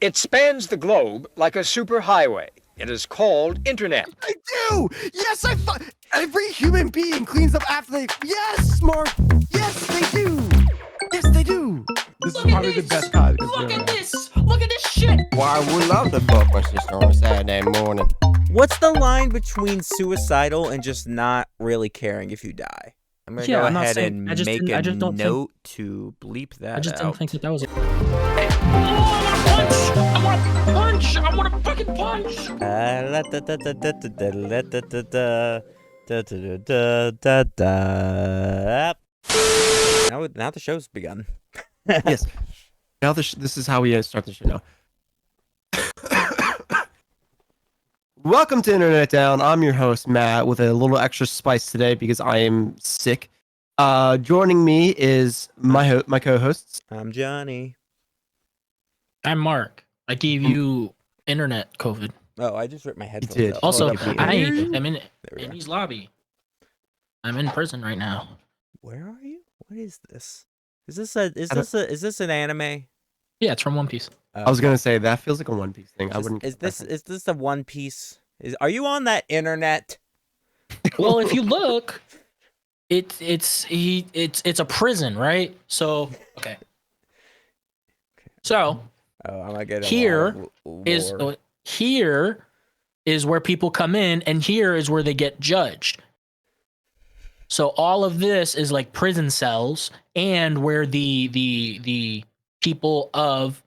It spans the globe like a superhighway. It is called Internet. I do! Yes, every human being cleans up after they... Yes, Mark! Yes, they do! Yes, they do! This is probably the best podcast. Look at this! Look at this shit! Why, I would love to fuck my sister on a Saturday morning. What's the line between suicidal and just not really caring if you die? I'm gonna go ahead and make a note to bleep that out. I just didn't think that was... I want to punch! I want to fucking punch! Now the show's begun. Yes. Now this is how we start the show now. Welcome to Internet Down. I'm your host, Matt, with a little extra spice today because I am sick. Joining me is my co-hosts. I'm Johnny. I'm Mark. I gave you internet COVID. Oh, I just ripped my headphones did. out. Also, Oh, I am in Amy's lobby. I'm in prison right now. Where are you? What is this? Is this an anime? Yeah, it's from One Piece. I was gonna say that feels like a One Piece thing. I wouldn't. Is this a One Piece? Are you on that internet? Well, if you look, it's a prison, right? So okay. So here is where people come in, and here is where they get judged. So all of this is like prison cells, and where the people of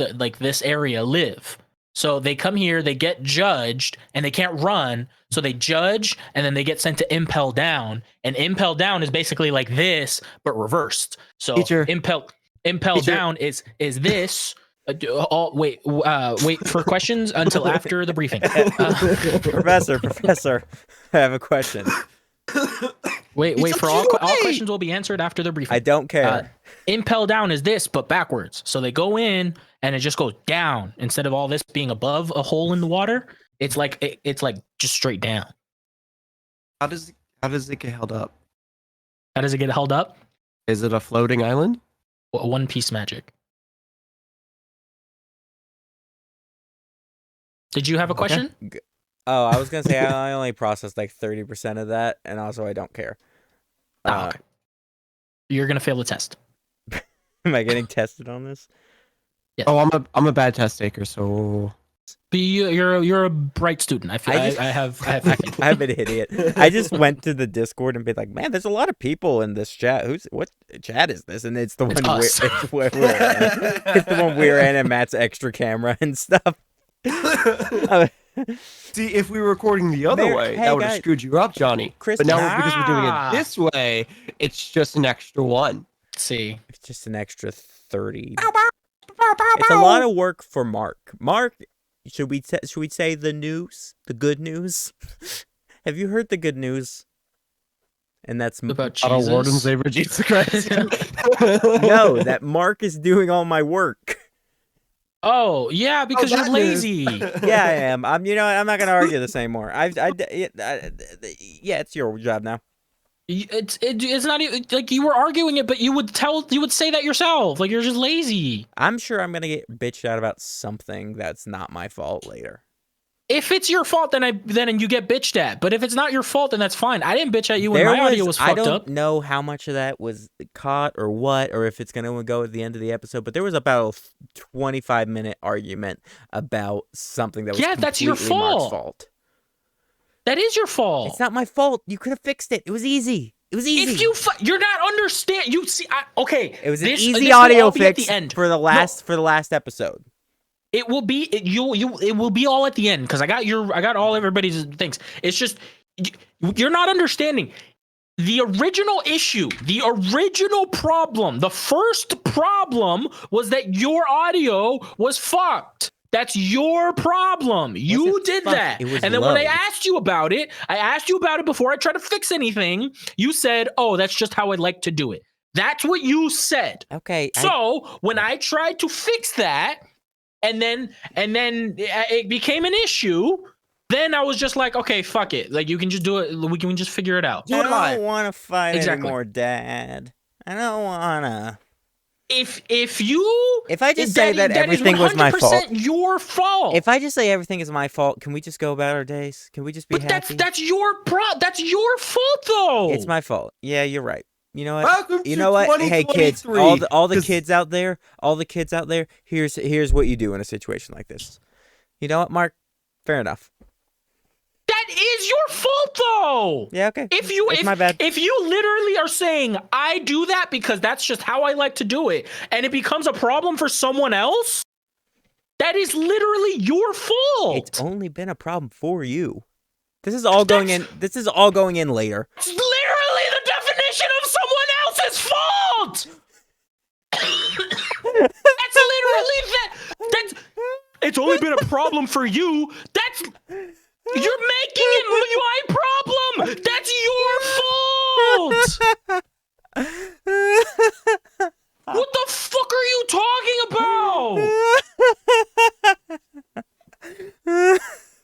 this area live. So they come here, they get judged, and they can't run. So they judge, and then they get sent to impel down. And impel down is basically like this, but reversed. So impel down is this. Wait for questions until after the briefing. Professor, I have a question. Wait for all questions will be answered after the briefing. I don't care. Impel down is this, but backwards. So they go in and it just goes down instead of all this being above a hole in the water. It's like just straight down. How does it get held up? How does it get held up? Is it a floating island? One Piece magic. Did you have a question? Okay. Oh, I was gonna say I only processed like 30% of that, and also I don't care. Okay. You're gonna fail the test. Am I getting tested on this? Yes. Oh, I'm a bad test taker, so. But you're a bright student. I I'm an idiot. I just went to the Discord and been like, man, there's a lot of people in this chat. What chat is this? And it's the one it's the one we're in, and Matt's extra camera and stuff. See, if we were recording the other way, that would have screwed you up, Johnny. But now because we're doing it this way, it's just an extra one. See, it's just an extra 30. It's a lot of work for Mark. Mark, should we say the news, the good news? Have you heard the good news? And that's about our Lord and Savior Jesus Christ. No, that Mark is doing all my work. Oh yeah, because you're lazy. Yeah, I am. I'm not gonna argue this anymore. Yeah, it's your job now. It's not even like you were arguing it, but you would say that yourself. Like you're just lazy. I'm sure I'm gonna get bitched out about something that's not my fault later. If it's your fault, then you get bitched at. But if it's not your fault, then that's fine. I didn't bitch at you when my audio was fucked up. I don't know how much of that was caught or what, or if it's gonna go at the end of the episode. But there was about a 25-minute argument about something that was that's your fault. Mark's fault. That is your fault. It's not my fault. You could have fixed it. It was easy. It was easy. If you're not understand, you see. Okay, it was an easy audio fix for the last episode. It will be it will be all at the end because I got all everybody's things. It's just you're not understanding the original issue, the original problem. The first problem was that your audio was fucked. That's your problem. You did that. And then when I asked you about it, before I tried to fix anything. You said, "Oh, that's just how I'd like to do it." That's what you said. Okay. So when I tried to fix that. And then it became an issue. Then I was just like, okay, fuck it. Like you can just do it. We can just figure it out. I don't want to fight anymore, Dad. I don't wanna. if you If I just say that everything was my fault, 100% your fault. if I just say everything is my fault, can we just go about our days? Can we just be but happy? that's your fault though. It's my fault. Yeah, you're right. You know what? Welcome You to know what? Hey kids, 2023. all the 'Cause- kids out there, here's what you do in a situation like this. You know what, Mark? Fair enough. That is your fault though. Yeah, okay. If my bad. If you literally are saying I do that because that's just how I like to do it, and it becomes a problem for someone else, that is literally your fault. It's only been a problem for you. This is all going in. This is all going in later. It's literally the definition of someone else's fault. That's literally that. That's. It's only been a problem for you. That's. You're making it my problem. That's your fault. What the fuck are you talking about?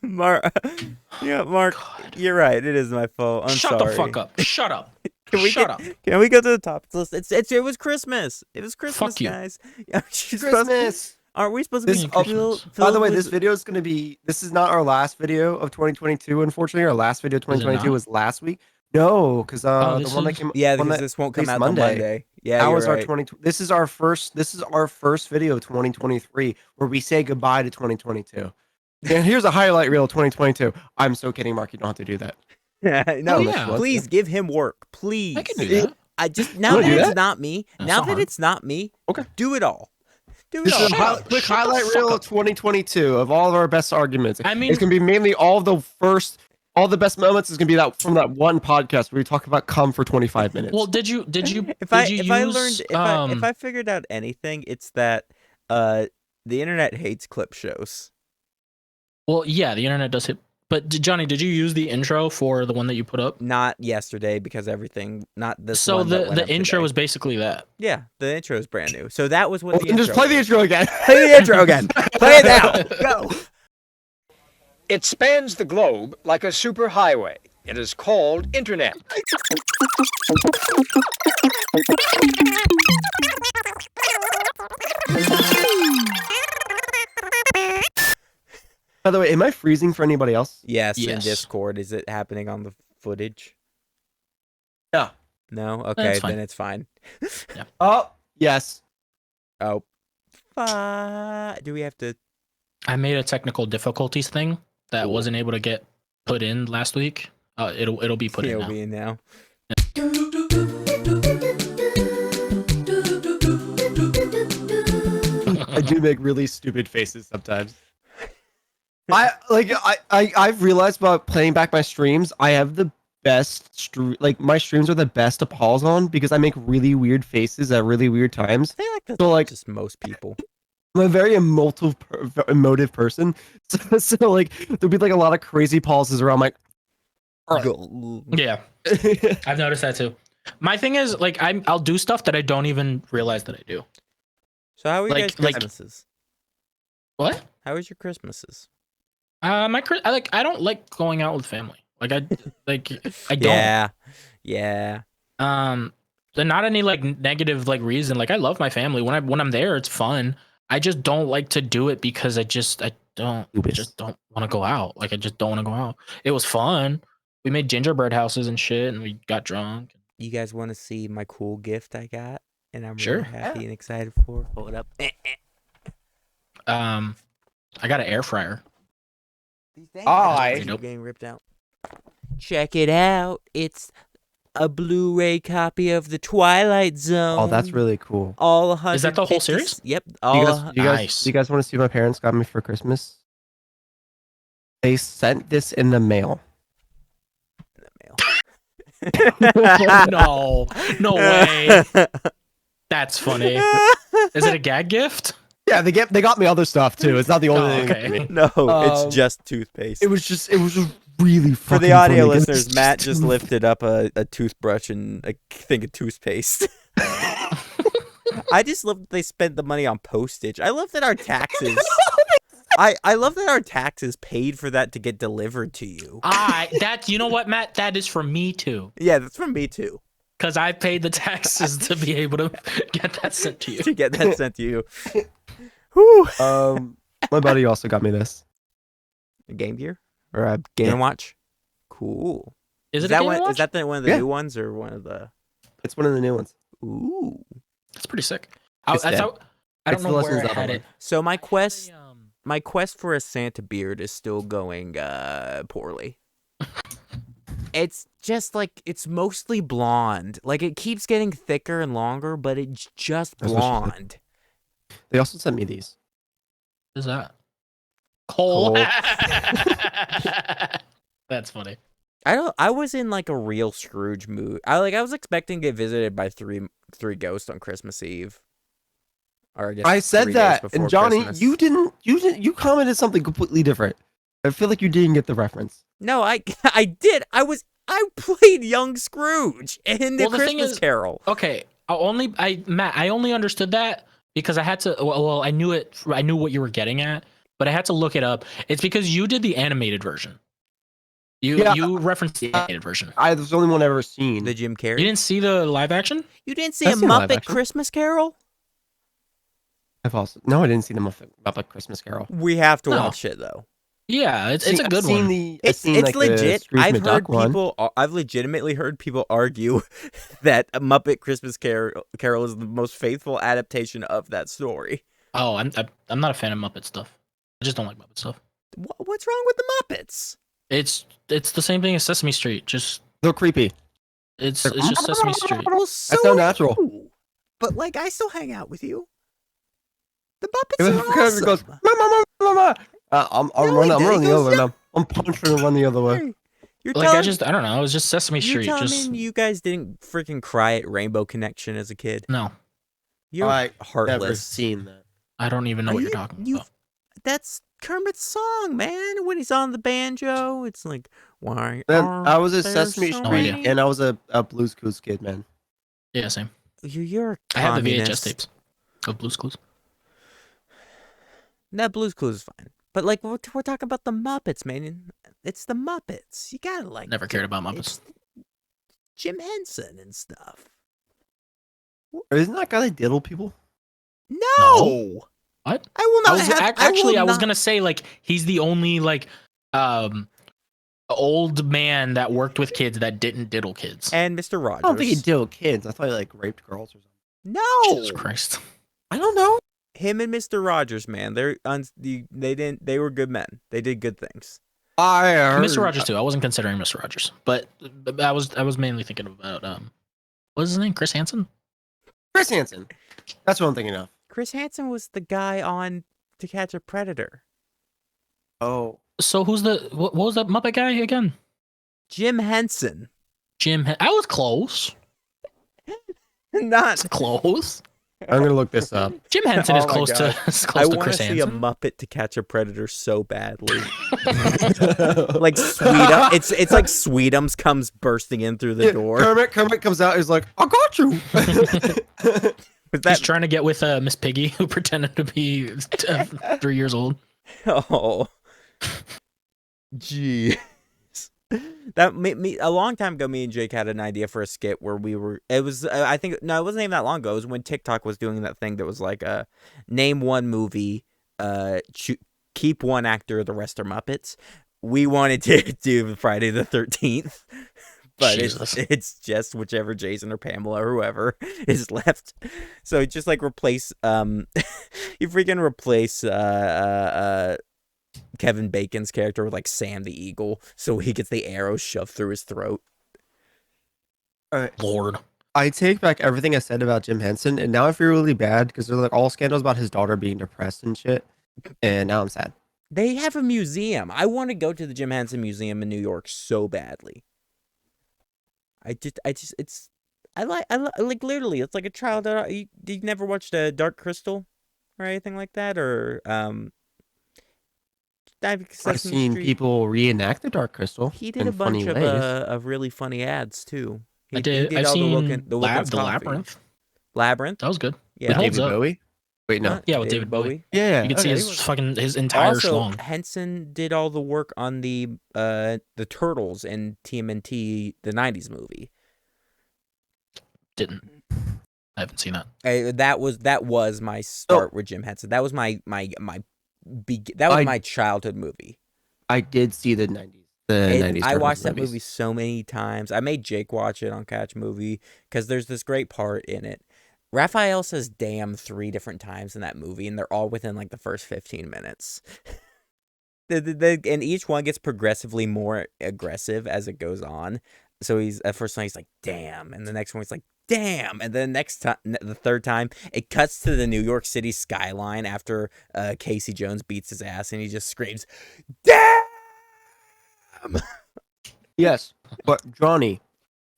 Mark, you're right. It is my fault. I'm Shut sorry. the fuck up. Shut up. Can we Shut up. Can we go to the top list? It was Christmas. It was Christmas, Fuck you. guys. Christmas. Aren't we supposed to This, be oh, filled by the way, with- this video is going to be. This is not our last video of 2022. Unfortunately, our last video of Is it 2022 not? was last week. No, because Oh, the this one that is- came. Yeah, one because that this won't come released out till Monday. Yeah, that you're was our right. 20. This is our first. This is our first video of 2023 where we say goodbye to 2022. And here's a highlight reel of 2022. I'm so kidding, Mark. You don't have to do that. No, Oh, yeah. please give him work, please. I can do that. I just now wanna that do it's that? not me. That's Now not that hard. it's not me. Okay. Do it all. Do it This all. is a Shut up. quick Shut the highlight fuck reel up. of 2022 of all of our best arguments. I mean- it's gonna be mainly all the best moments is gonna be that from that one podcast where we talk about cum for 25 minutes. Oh, Well, did you If I use, if I figured out anything, it's that the internet hates clip shows. well, yeah, the internet does hit. But Johnny, did you use the intro for the one that you put up? Not yesterday because everything. Not this. So one that went the up intro today. was basically that. Yeah, the intro is brand new. So that was what Well, the then intro. just play the was. intro again. Play the intro again. Play it now. Go. It spans the globe like a superhighway. It is called internet. By the way, am I freezing for anybody else? Yes, in Yes. Discord. Is it happening on the footage? Yeah. No. Okay, fine. then it's fine. Oh, yes. Oh. Do we have to? I made a technical difficulties thing that wasn't able to get put in last week. It'll be put in It'll now. be in now. I do make really stupid faces sometimes. I've realized by playing back my streams, I have the best my streams are the best to pause on because I make really weird faces at really weird times. I feel like that's So, like- just most people. I'm a very emotive person, so like there'll be like a lot of crazy pauses around my. Yeah, I've noticed that too. My thing is like I'll do stuff that I don't even realize that I do. So how are you Like- guys like- Christmases? What? How was your Christmases? I don't like going out with family. Like I don't. Yeah. There's not any like negative like reason. Like I love my family. When I'm there, it's fun. I just don't like to do it because I just don't want to go out. Like I just don't want to go out. It was fun. We made gingerbread houses and shit, and we got drunk. You guys want to see my cool gift I got, and I'm Sure. really happy and excited for? Hold up. I got an air fryer. I- Keep getting ripped out. Check it out. It's a Blu-ray copy of The Twilight Zone. Oh, that's really cool. all 100. Is that the whole series? Yep. Do All you guys, Nice. do you guys want to see what my parents got me for Christmas? They sent this in the mail. No way. That's funny. Is it a gag gift? Yeah, they got me other stuff too. It's not the only Oh, thing. okay. No, it's Um, just toothpaste. It was just really For fucking the audio funny. It's listeners, Matt just lifted up a toothbrush and a thing of toothpaste. I just love that they spent the money on postage. I love that our taxes. I love that our taxes paid for that to get delivered to you. You know what, Matt? That is for me too. Yeah, that's from me too. because I paid the taxes to be able to get that sent to you. To get that sent to you. Whew. My buddy also got me this. A Game Gear or a Game & Watch. Cool. Is it that a Game one? Watch? Is that one of the new ones or one of the? It's one of the new ones. Ooh. That's pretty sick. It's I dead. thought I It's don't the know Legends where I of had Zelda it. So my quest for a Santa beard is still going poorly. It's just like it's mostly blonde. Like it keeps getting thicker and longer, but it's just That's what she said. blonde. They also sent me these. What is that? Cole. Cole. That's funny. I was in like a real Scrooge mood. I was expecting to get visited by three ghosts on Christmas Eve. Or I guess I said 3 days that, before and Johnny, Christmas. you commented something completely different. I feel like you didn't get the reference. No, I did. I played young Scrooge in the Well, the thing Christmas is- Carol. Okay, Matt, I only understood that because I had to. Well, I knew it. I knew what you were getting at, but I had to look it up. It's because you did the animated version. Yeah. You referenced the animated version. I was the only one I've ever seen. The Jim Carrey. You didn't see the live action? You didn't see I've a seen live Muppet action. Christmas Carol? I didn't see the Muppet Christmas Carol. We have to No. watch it though. Yeah, it's a I've good seen one. It's like, the legit. Scrooge I've McDuck heard one. people. I've legitimately heard people argue that a Muppet Christmas Carol is the most faithful adaptation of that story. Oh, I'm not a fan of Muppet stuff. I just don't like Muppet stuff. What's wrong with the Muppets? It's the same thing as Sesame Street. Just They're creepy. it's just Sesame Street. Well, That's so natural. you. But like, I still hang out with you. The If Muppets the are character goes, awesome. Mama. I'm No, he running didn't. the He other goes, way now. I'm punching and run the other way. You're Like telling, I don't know. It was just Sesame you're Street. telling Just me you guys didn't freaking cry at Rainbow Connection as a kid? no. You're I heartless. never seen that. I don't even know Are what you're you- talking you- about. That's Kermit's song, man. When he's on the banjo, it's like, why Then are I was a there Sesame so Street many? and I was a Blue's Clues kid, man. Yeah, same. You're a I have the VHS communist. tapes of Blue's Clues. That Blue's Clues is fine. But like we're talking about the Muppets, man. It's the Muppets. You gotta like Never cared about Muppets. it's Jim Henson and stuff. Isn't that guy that diddle people? No. What? I will not I was have, actually I was not- gonna say like he's the only like old man that worked with kids that didn't diddle kids. and Mr. Rogers. I don't think he diddled kids. I thought he like raped girls or something. No. Jesus Christ. I don't know. Him and Mr. Rogers, man. They were good men. They did good things. I heard. Mr. Rogers too. I wasn't considering Mr. Rogers, but I was mainly thinking about what's his name? Chris Hansen? Chris Hansen. That's what I'm thinking of. Chris Hansen was the guy on To Catch a Predator. Oh. So who's what was that Muppet guy again? Jim Henson. I was close. Not. Close. I'm gonna look this up. Jim Henson is Oh my close God. to is I close to want to Chris see Hansen. a Muppet To Catch a Predator so badly. Like Sweetums. It's like Sweetums comes bursting in through the Yeah, door. Kermit comes out. He's like, "I got you." Was He's that? trying to get with Miss Piggy, who pretended to be 3 years old. Oh. Jeez. That made me a long time ago. Me and Jake had an idea for a skit where we were. It was. I think no, it wasn't even that long ago. It was when TikTok was doing that thing that was like, name one movie, keep one actor, the rest are Muppets. We wanted to do Friday the 13th, but Jesus. it's just whichever Jason or Pamela or whoever is left. So just like replace you freaking replace Kevin Bacon's character with like Sam the Eagle, so he gets the arrow shoved through his throat. Lord. I take back everything I said about Jim Henson, and now I feel really bad because they're like all scandals about his daughter being depressed and shit. And now I'm sad. They have a museum. I want to go to the Jim Henson Museum in New York so badly. I like literally. It's like a childhood. You never watched Dark Crystal or anything like that, or I've Sesame seen Street? people reenact the Dark Crystal. He did in a bunch funny ways. of really funny ads too. I did. I've all seen the Wilkins the coffee. Labyrinth. Labyrinth. That was good. Yeah. It holds David up. Bowie. Wait, no. Huh? Yeah, with David Bowie. Yeah, You can see his entire Also, schlong. Henson did all the work on the Turtles in TMNT, the '90s movie. didn't. I haven't seen that. That was my start with Jim Henson. That was my childhood movie. I did see the 90s. I watched that movies. movie so many times. I made Jake watch it on Catch Movie because there's this great part in it. Raphael says damn 3 different times in that movie, and they're all within like the first 15 minutes. And each one gets progressively more aggressive as it goes on. So he's at first he's like damn, and the next one he's like damn, and then the third time it cuts to the New York City skyline after Casey Jones beats his ass, and he just screams damn. Yes, but Johnny,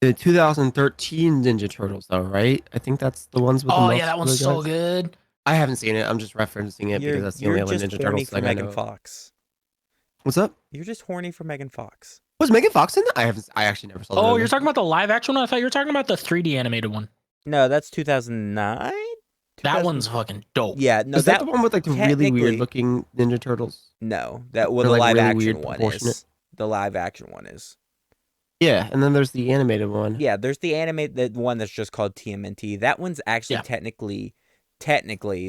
the 2013 Ninja Turtles, though, right? I think that's the ones with. Oh the yeah, that one's so good. I haven't seen it. I'm just referencing it because that's the only other Ninja Turtles thing I know. Megan Fox. What's up? You're just horny for Megan Fox. Was Megan Fox in that? I actually never saw. Oh, you're talking about the live action one? I thought you were talking about the 3D animated one. No, that's 2009. That one's fucking dope. Yeah, no, is that the one with like the really weird looking Ninja Turtles? No, the like live really action one is. The live action one is. Yeah, and then there's the animated one. Yeah, there's the animated one that's just called TMNT. That one's actually technically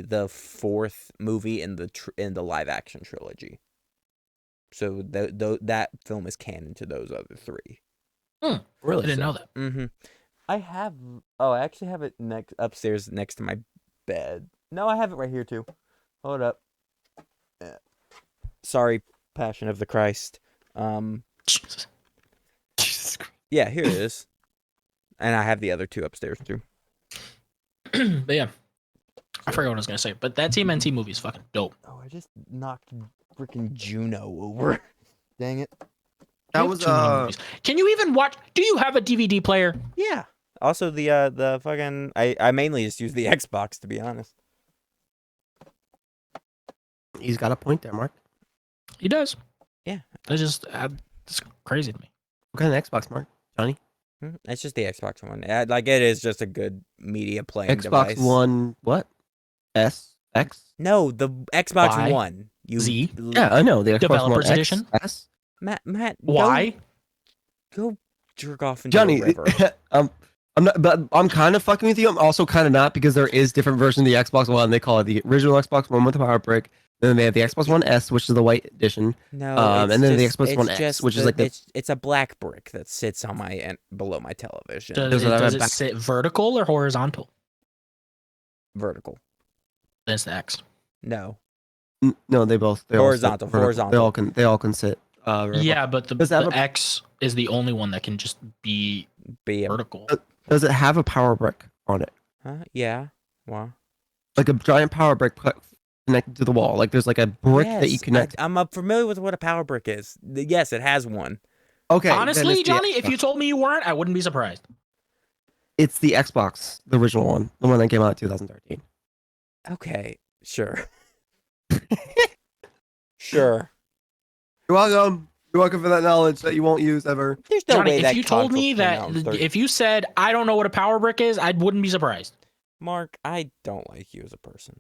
the 4th movie in the live action trilogy. So that film is canon to those other 3. Really? I didn't know that. Mm-hmm. I actually have it upstairs next to my bed. No, I have it right here too. Hold up. Sorry, Passion of the Christ. Jesus Christ. Yeah, here it is. And I have the other 2 upstairs too. But yeah, I forgot what I was gonna say. But that TMNT movie is fucking dope. Oh, I just knocked freaking Juno over. Dang it. That was Can you even watch? Do you have a DVD player? Yeah. Also the fucking I mainly just use the Xbox, to be honest. He's got a point there, Mark. He does. Yeah. It's crazy to me. What kind of Xbox, Mark? Johnny? It's just the Xbox One. Like it is just a good media playing Xbox device. One what? S? X? No, the Xbox Y? One. Z? Yeah, I know. The Xbox Developers One Edition? X, S? Matt. Why? Go jerk off into Johnny, the river. I'm not, but I'm kind of fucking with you. I'm also kind of not because there is different versions of the Xbox One. They call it the original Xbox One with the power brick. Then they have the Xbox One S, which is the white edition. No, and then the Xbox One X, which is like it's a black brick that sits on my end below my television. Does it sit vertical or horizontal? Vertical. That's the X. No. No, they horizontal. They all can sit. Yeah, but the X is the only one that can just be vertical. Does it have a power brick on it? Yeah. Wow. Like a giant power brick connected to the wall. Like there's like a brick that you connect. I'm familiar with what a power brick is. Yes, it has one. Okay. Honestly, Johnny, if you told me you weren't, I wouldn't be surprised. It's the Xbox, the original one, the one that came out in 2013. Okay, sure. Sure. You're welcome. You're welcome for that knowledge that you won't use ever. There's no Johnny, way that if you told me that, if you said I don't know what a power brick is, I wouldn't be surprised. Mark, I don't like you as a person.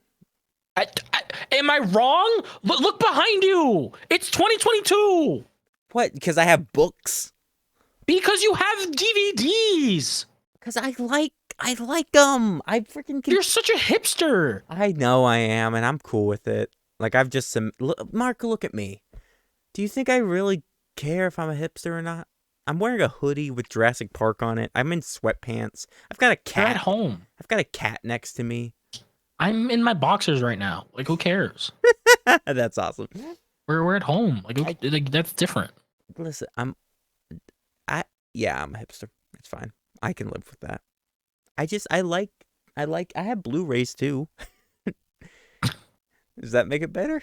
Am I wrong? Look behind you. It's 2022. What? Because I have books? Because you have DVDs. Because I like them. I freaking. You're such a hipster. I know I am, and I'm cool with it. Like I've just Mark, look at me. Do you think I really care if I'm a hipster or not? I'm wearing a hoodie with Jurassic Park on it. I'm in sweatpants. I've got a cat. You're at home. I've got a cat next to me. I'm in my boxers right now. Like, who cares? That's awesome. We're at home. Like that's different. Listen, I'm a hipster. It's fine. I can live with that. I have Blu-rays too. Does that make it better?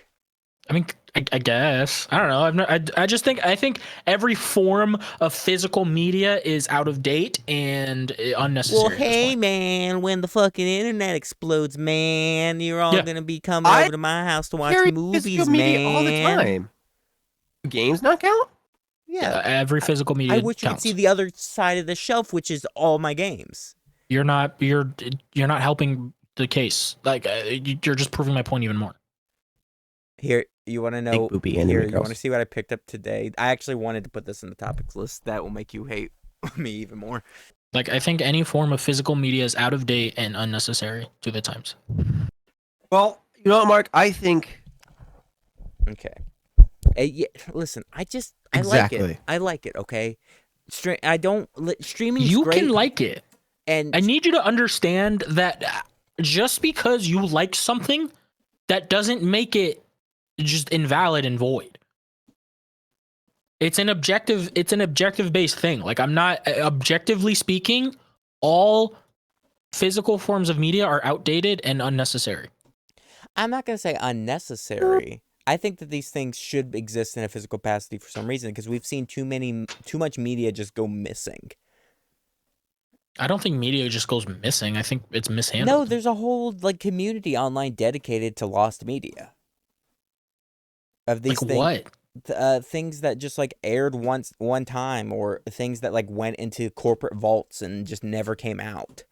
I mean, I guess. I don't know. I think every form of physical media is out of date and unnecessary. Well, hey, man, when the fucking internet explodes, man, you're all going to be coming over to my house to watch movies, man. All the time. Do games not count? Yeah. Every physical media I wish you could see the other side of the shelf, which is all my games. You're not helping the case. Like, you're just proving my point even more. Here, you want to know? You want to see what I picked up today? I actually wanted to put this in the topics list. That will make you hate me even more. Like, I think any form of physical media is out of date and unnecessary to the times. Well, you know what, Mark? I think Okay. Yeah, listen, I like exactly. it. I like it. Okay. I don't. Streaming's You great. can like it. And I need you to understand that just because you like something, that doesn't make it just invalid and void. It's an objective based thing. Like, I'm not objectively speaking, all physical forms of media are outdated and unnecessary. I'm not gonna say unnecessary. I think that these things should exist in a physical capacity for some reason because we've seen too much media just go missing. I don't think media just goes missing. I think it's mishandled. No, there's a whole community online dedicated to lost media. Of these like what? things that just aired one time, or things that went into corporate vaults and just never came out.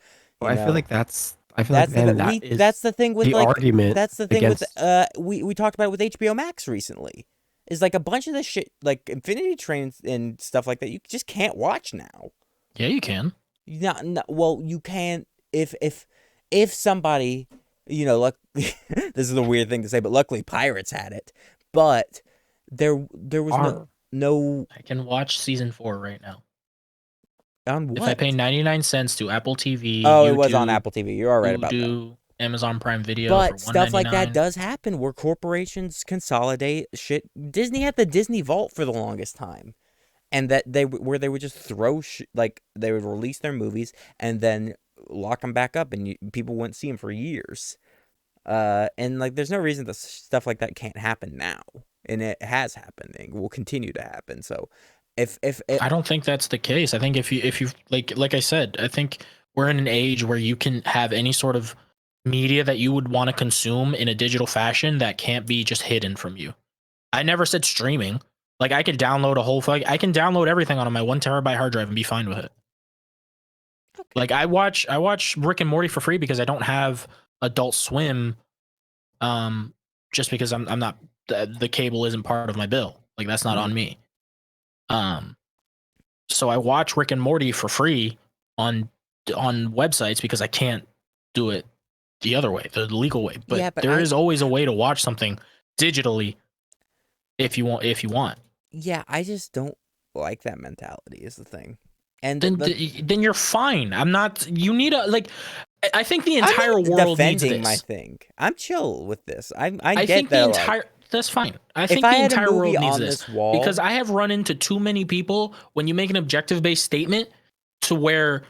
Well, I feel like that's. I feel That's like that's the thing with the argument. That's the thing against... with we talked about it with HBO Max recently. Is a bunch of this shit, like Infinity Trains and stuff like that, you just can't watch now. Yeah, you can. Well, you can if somebody, look, this is a weird thing to say, but luckily pirates had it. But there was no. I can watch season 4 right now. On what? If I pay 99 cents to Apple TV. Oh, YouTube, it was on Apple TV. You're all right about that. Amazon Prime Video. But for stuff like that $1.99. does happen where corporations consolidate shit. Disney had the Disney Vault for the longest time, and that they would just throw they would release their movies and then lock them back up, and people wouldn't see them for years. And there's no reason that stuff like that can't happen now, and it has happened and will continue to happen. So, if I don't think that's the case. I think if you like I said, I think we're in an age where you can have any sort of media that you would want to consume in a digital fashion that can't be just hidden from you. I never said streaming. Like, I could download I can download everything on my 1 terabyte hard drive and be fine with it. Okay. Like, I watch Rick and Morty for free because I don't have Adult Swim. Just because I'm not, the cable isn't part of my bill. Like, that's not on me. So I watch Rick and Morty for free on websites because I can't do it the other way, the legal way. But there is always a way to watch something digitally if you want. Yeah, I just don't like that mentality is the thing. And then you're fine. I'm not. You need I think the entire world needs this. My thing. I'm chill with this. I get think that. The entire. That's fine. I think the entire world needs this because I have run into too many people when you make an objective based statement to where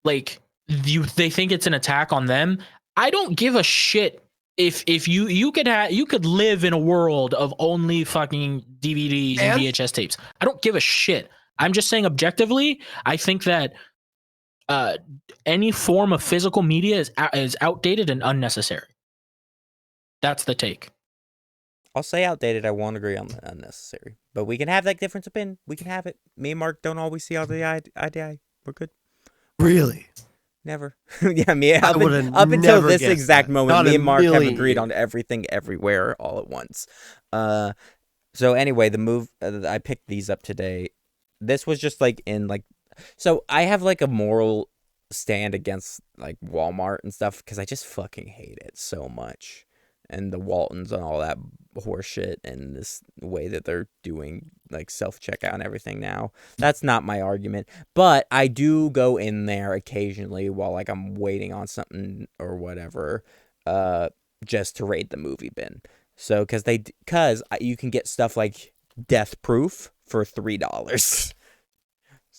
they think it's an attack on them. I don't give a shit if you could live in a world of only fucking DVDs and VHS tapes. I don't give a shit. I'm just saying objectively, I think that any form of physical media is outdated and unnecessary. That's the take. I'll say outdated. I won't agree on the unnecessary. But we can have that difference of opinion. We can have it. Me and Mark don't always see eye to eye. We're good. Really? Never. Yeah, me. Up until this exact moment, Not me and Mark have agreed years. on everything, everywhere, all at once. So anyway, the move I picked these up today. This was just so I have a moral stand against Walmart and stuff because I just fucking hate it so much. And the Waltons and all that horseshit and this way that they're doing self-checkout and everything now. That's not my argument. But I do go in there occasionally while I'm waiting on something or whatever, just to raid the movie bin. So because you can get stuff like Death Proof for $3.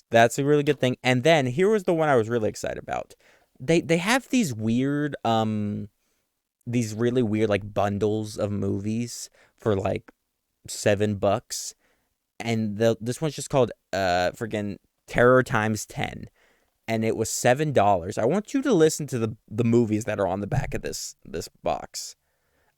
That's a really good thing. And then here was the one I was really excited about. They have these weird these really weird bundles of movies for $7, and this one's just called friggin' Terror Times 10, and it was $7. I want you to listen to the movies that are on the back of this box.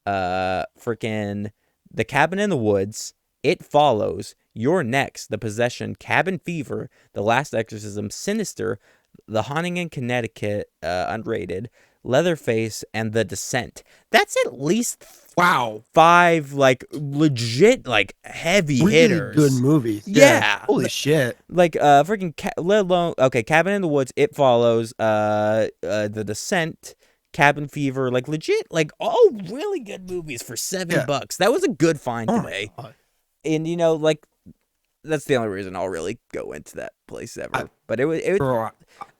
Freaking The Cabin in the Woods, It Follows, You're Next, The Possession, Cabin Fever, The Last Exorcism, Sinister, The Haunting in Connecticut, unrated, Leatherface, and The Descent. That's at least Wow. 5 like legit like heavy Really hitters. good movies. Yeah. Holy shit. Like freaking let alone Cabin in the Woods, It Follows, The Descent, Cabin Fever, like legit, like all really good movies for $7. That was a good find today. And you know, like that's the only reason I'll really go into that place ever. But it was Bro,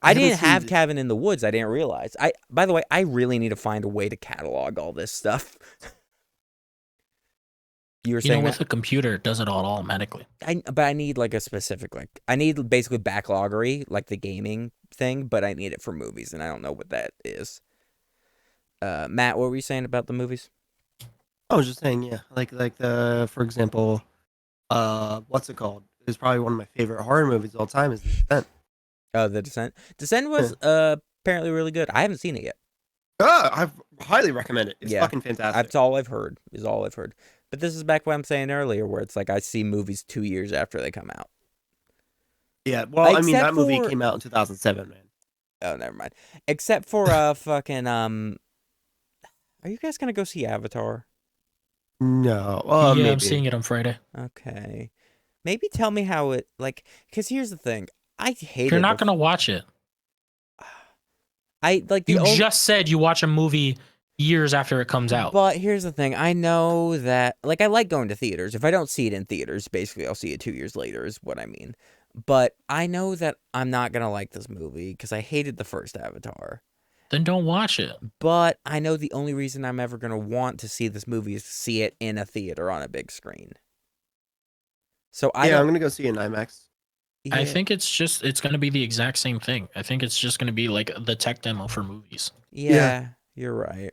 I didn't have Cabin in the Woods. I didn't realize. By the way, I really need to find a way to catalog all this stuff. You were saying with a computer, it does it all automatically. but I need like a specific I need basically backloggery, like the gaming thing, but I need it for movies, and I don't know what that is. Matt, what were you saying about the movies? I was just saying, yeah, like the, for example, what's it called? It's probably one of my favorite horror movies of all time is The Descent. Oh, The Descent. Descent was apparently really good. I haven't seen it yet. I highly recommend it. It's fucking fantastic. That's all I've heard. But this is back what I'm saying earlier, where it's like I see movies 2 years after they come out. Yeah, well, I mean, Except that movie for- came out in 2007, man. Oh, never mind. Except for fucking are you guys gonna go see Avatar? No. yeah, Maybe. I'm seeing it on Friday. Okay. Maybe tell me how it like. Because here's the thing. I hate. If you're not gonna watch it, I like the you only. just said you watch a movie years after it comes out. But here's the thing. I know that like I like going to theaters. If I don't see it in theaters, basically I'll see it 2 years later. Is what I mean. But I know that I'm not gonna like this movie because I hated the first Avatar. Then don't watch it. But I know the only reason I'm ever going to want to see this movie is to see it in a theater on a big screen. So I'm going to go see it in IMAX. I think it's going to be the exact same thing. I think it's just going to be like the tech demo for movies. Yeah, you're right.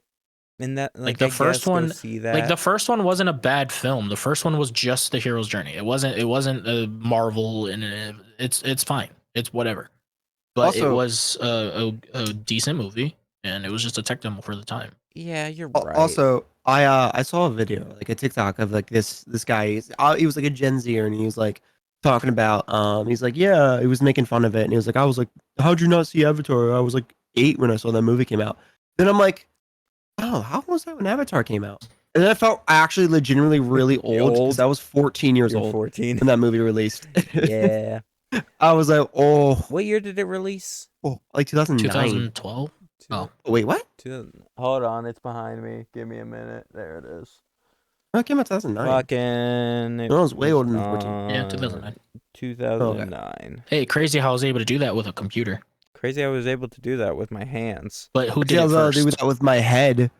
And that Like the I first guess go one, see that. like the first one wasn't a bad film. The first one was just the hero's journey. It wasn't a Marvel, and it's fine. It's whatever. But Also- it was a decent movie, and it was just a tech demo for the time. Yeah, you're right. Also, I saw a video, like a TikTok of like this guy. He was like a Gen Zer, and he was like talking about he's like, yeah, he was making fun of it, and he was like, how'd you not see Avatar? I was like 8 when I saw that movie came out. Then I'm like, oh, how was that when Avatar came out? And then I felt actually legitimately really old because I was 14 years You're old 14. when that movie released. Yeah. I was like, oh, What year did it release? like 2009. 2012. Oh. Wait, what? Hold on, it's behind me. Give me a minute. There it is. Oh, it came out 2009. Fucking. I was way older than 14. Yeah, 2009. 2009. Hey, crazy how I was able to do that with a computer. Crazy I was able to do that with my hands. But who did I it was able to first? do that with my head.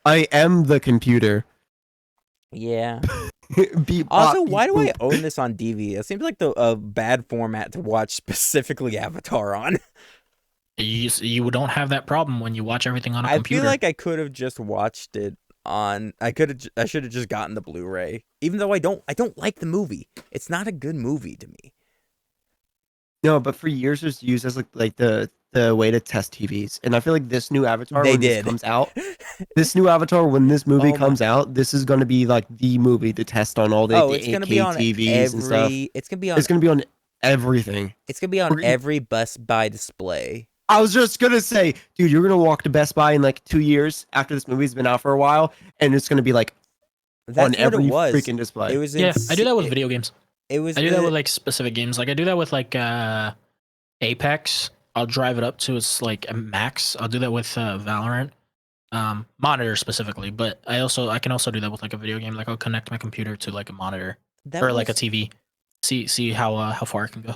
I am the computer. Yeah. Beep, Also, bop, why beep, do I boop. own this on DVD? It seems like a bad format to watch specifically Avatar on. You don't have that problem when you watch everything on a I computer. feel like I could have just watched it on. I should have just gotten the Blu-ray, even though I don't like the movie. It's not a good movie to me. No, but for years it was used as like the way to test TVs, and I feel like this new Avatar They when did. this comes out, this new Avatar when this movie Oh my- comes out, this is going to be like the movie to test on all the, Oh, the it's 8K gonna be on TVs and stuff. It's gonna be on. It's going to be on everything. It's gonna be on We're- every Best Buy display. I was just gonna say, dude, you're gonna walk to Best Buy in like 2 years after this movie's been out for a while, and it's gonna be like That's on what every it was. freaking display. It was. yeah, I do that with it, video games. It was. I do that with like specific games. Like I do that with like Apex. I'll drive it up to its like a max. I'll do that with Valorant. Monitor specifically, but I can also do that with like a video game. Like I'll connect my computer to like a monitor or like a TV. See how far it can go.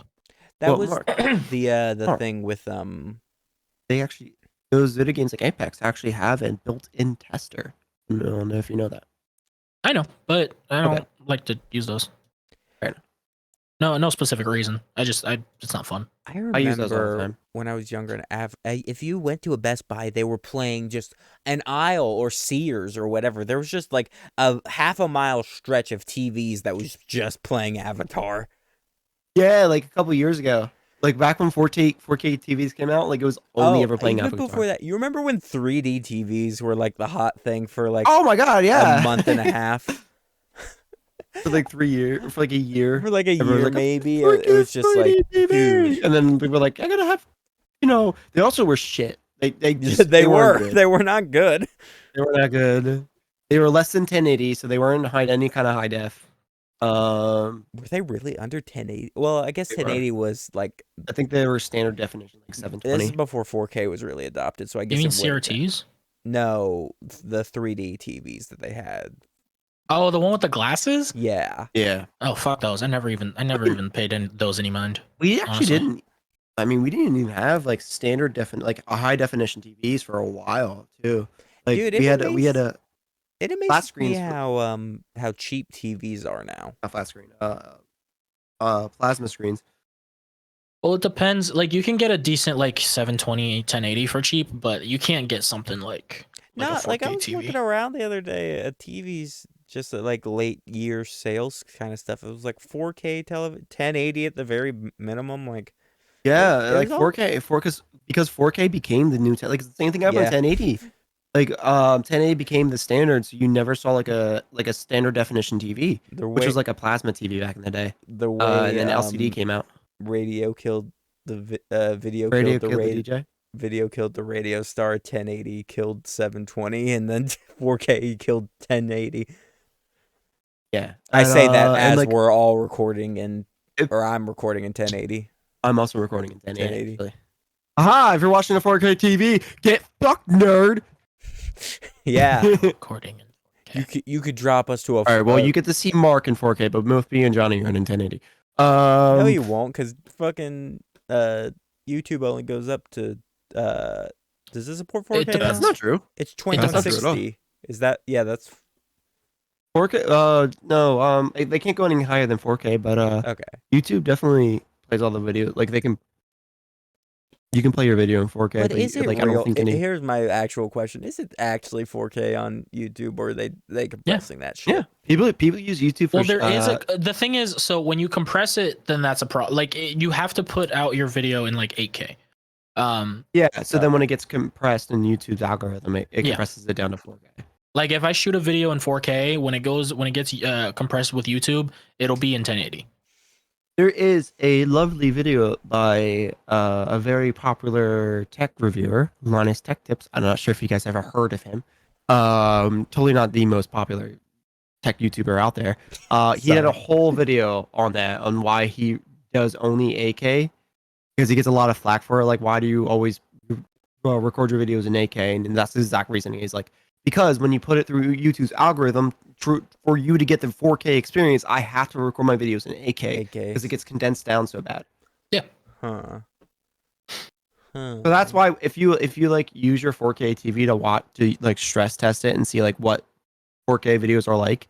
That Well, was Mark. the Mark. thing with They actually, those video games like Apex actually have a built-in tester. I don't know if you know that. I know, but I don't Okay. like to use those. Fair enough. No specific reason. It's not fun. I use those all the remember time. when I was younger, if you went to a Best Buy, they were playing just an aisle or Sears or whatever. There was just like a half a mile stretch of TVs that was just playing Avatar. Yeah, like a couple years ago, like back when 4K TVs came out, like it was only ever playing even Avatar. before that. You remember when 3D TVs were like the hot thing for like Oh my god, yeah, a month and a half? for like 3 years, for like a year. For like a Everyone was year like, maybe. Freaking It was just like 3D TV. huge. And then people were like, I gotta have, they also were shit. They weren't were. good. They were not good. They were not good. They were less than 1080, so they weren't any kind of high def. Were they really under 1080? Well, I guess They were. 1080 was like I think they were standard definition, like this is 720. before 4K was really adopted. So I guess You mean it would've been- CRTs? No, the 3D TVs that they had. Oh, the one with the glasses? Yeah. Yeah, Oh, fuck those. I never even paid those any mind. we actually Honestly. didn't. I mean, we didn't even have like standard like a high definition TVs for a while too. Like Dude, we had a It flat amazes me screens how cheap TVs are now. not flat screen, plasma screens. Well, it depends. Like, you can get a decent, like, 720, 1080 for cheap, but you can't get something like a Not 4K like I was TV. looking around the other day at TVs, just like late year sales kind of stuff. It was like 4K television, 1080 at the very minimum. Like Yeah, it like was all- 4K, because 4K became the new like it's the same thing happened Yeah. with 1080. Like 1080 became the standard, so you never saw like a standard definition TV, the which way was like a plasma TV back in the day. the way And then LCD came out. radio killed the video Radio killed the killed the radio. DJ. Video killed the radio star. 1080 killed 720, and then 4K killed 1080. Yeah, I say that and, as like, we're all recording If- or I'm recording in 1080. I'm also recording in 1080. 1080. Actually. Aha! If you're watching a 4K TV, get fucked, nerd. Yeah, Recording in 4K. you could drop us to a. All right. Well, you get to see Mark in 4K, but both me and Johnny are in 1080. No, you won't, because fucking YouTube only goes up to. Does this support 4K? It depends. That's not true. It's That's not true at all. 2160. Is that? Yeah, that's 4K. No. They can't go any higher than 4K, but okay. YouTube definitely plays all the video. Like you can play your video in 4K. But is it like real? I don't think any. Here's my actual question: is it actually 4K on YouTube, or are they compressing that shit? Yeah, people use YouTube for. Well, there is the thing is, so when you compress it, then that's a problem. Like, you have to put out your video in like 8K. Yeah. So then when it gets compressed in YouTube's algorithm, it compresses it down to 4K. Like, if I shoot a video in 4K, when it gets compressed with YouTube, it'll be in 1080. There is a lovely video by a very popular tech reviewer, Linus Tech Tips. I'm not sure if you guys ever heard of him. Totally not the most popular tech YouTuber out there. He had a whole video on that, on why he does only 8K, because he gets a lot of flack for it. Like, why do you always record your videos in 8K? And that's the exact reasoning. He's like, because when you put it through YouTube's algorithm, for you to get the 4K experience, I have to record my videos in 8K because it gets condensed down so bad. Huh. So that's why if you like use your 4K TV to like stress test it and see like what 4K videos are like,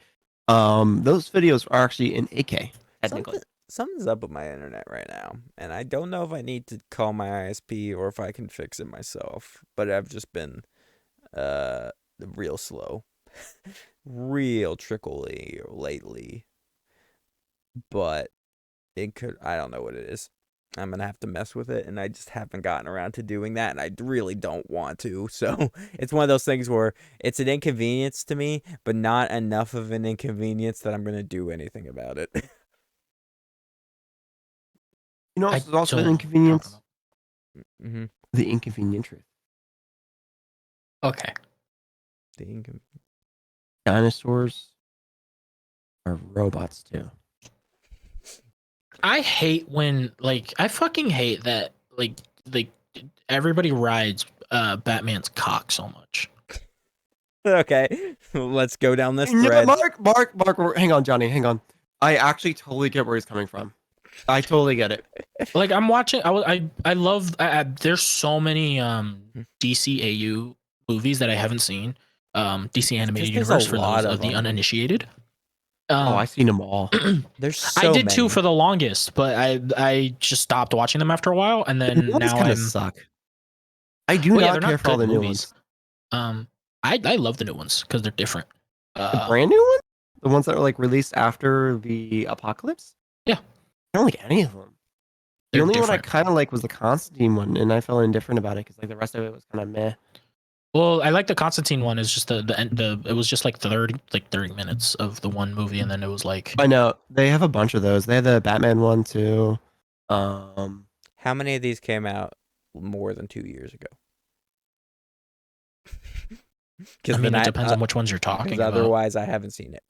those videos are actually in 8K technically. Something's up with my internet right now, and I don't know if I need to call my ISP or if I can fix it myself. But I've just been real slow, real trickly lately. But I don't know what it is. I'm gonna have to mess with it, and I just haven't gotten around to doing that, and I really don't want to. So it's one of those things where it's an inconvenience to me, but not enough of an inconvenience that I'm gonna do anything about it. You know, I it's also an don't- inconvenience. Mm-hmm. The inconvenient truth. Okay. Dinosaurs are robots too. I hate when, like, I fucking hate that, like everybody rides Batman's cock so much. Okay, let's go down this Yeah, thread. Mark, hang on, Johnny, hang on. I actually totally get where he's coming from. I totally get it. Like, I'm watching. I love. There's so many DCAU movies that I haven't seen. DC Animated there's Universe a for lot those of of the them. uninitiated. I've seen them all. There's so I did many. too for the longest, but I just stopped watching them after a while, and The then new ones now kind I'm. of suck. I do Well, yeah, not they're care for all good the new movies. ones. I love the new ones because they're different. The brand new ones? The ones that were like released after the apocalypse? Yeah. I don't like any of them. The They're only one I different. kind of like was the Constantine one, and I felt indifferent about it because like the rest of it was kind of meh. Well, I like the Constantine one. Is just the end. It was just like 30 minutes of the one movie, and then it was like I know they have a bunch of those. They have the Batman one too. How many of these came out more than 2 years ago? I mean, it depends on which ones you're talking Because about. otherwise, I haven't seen it.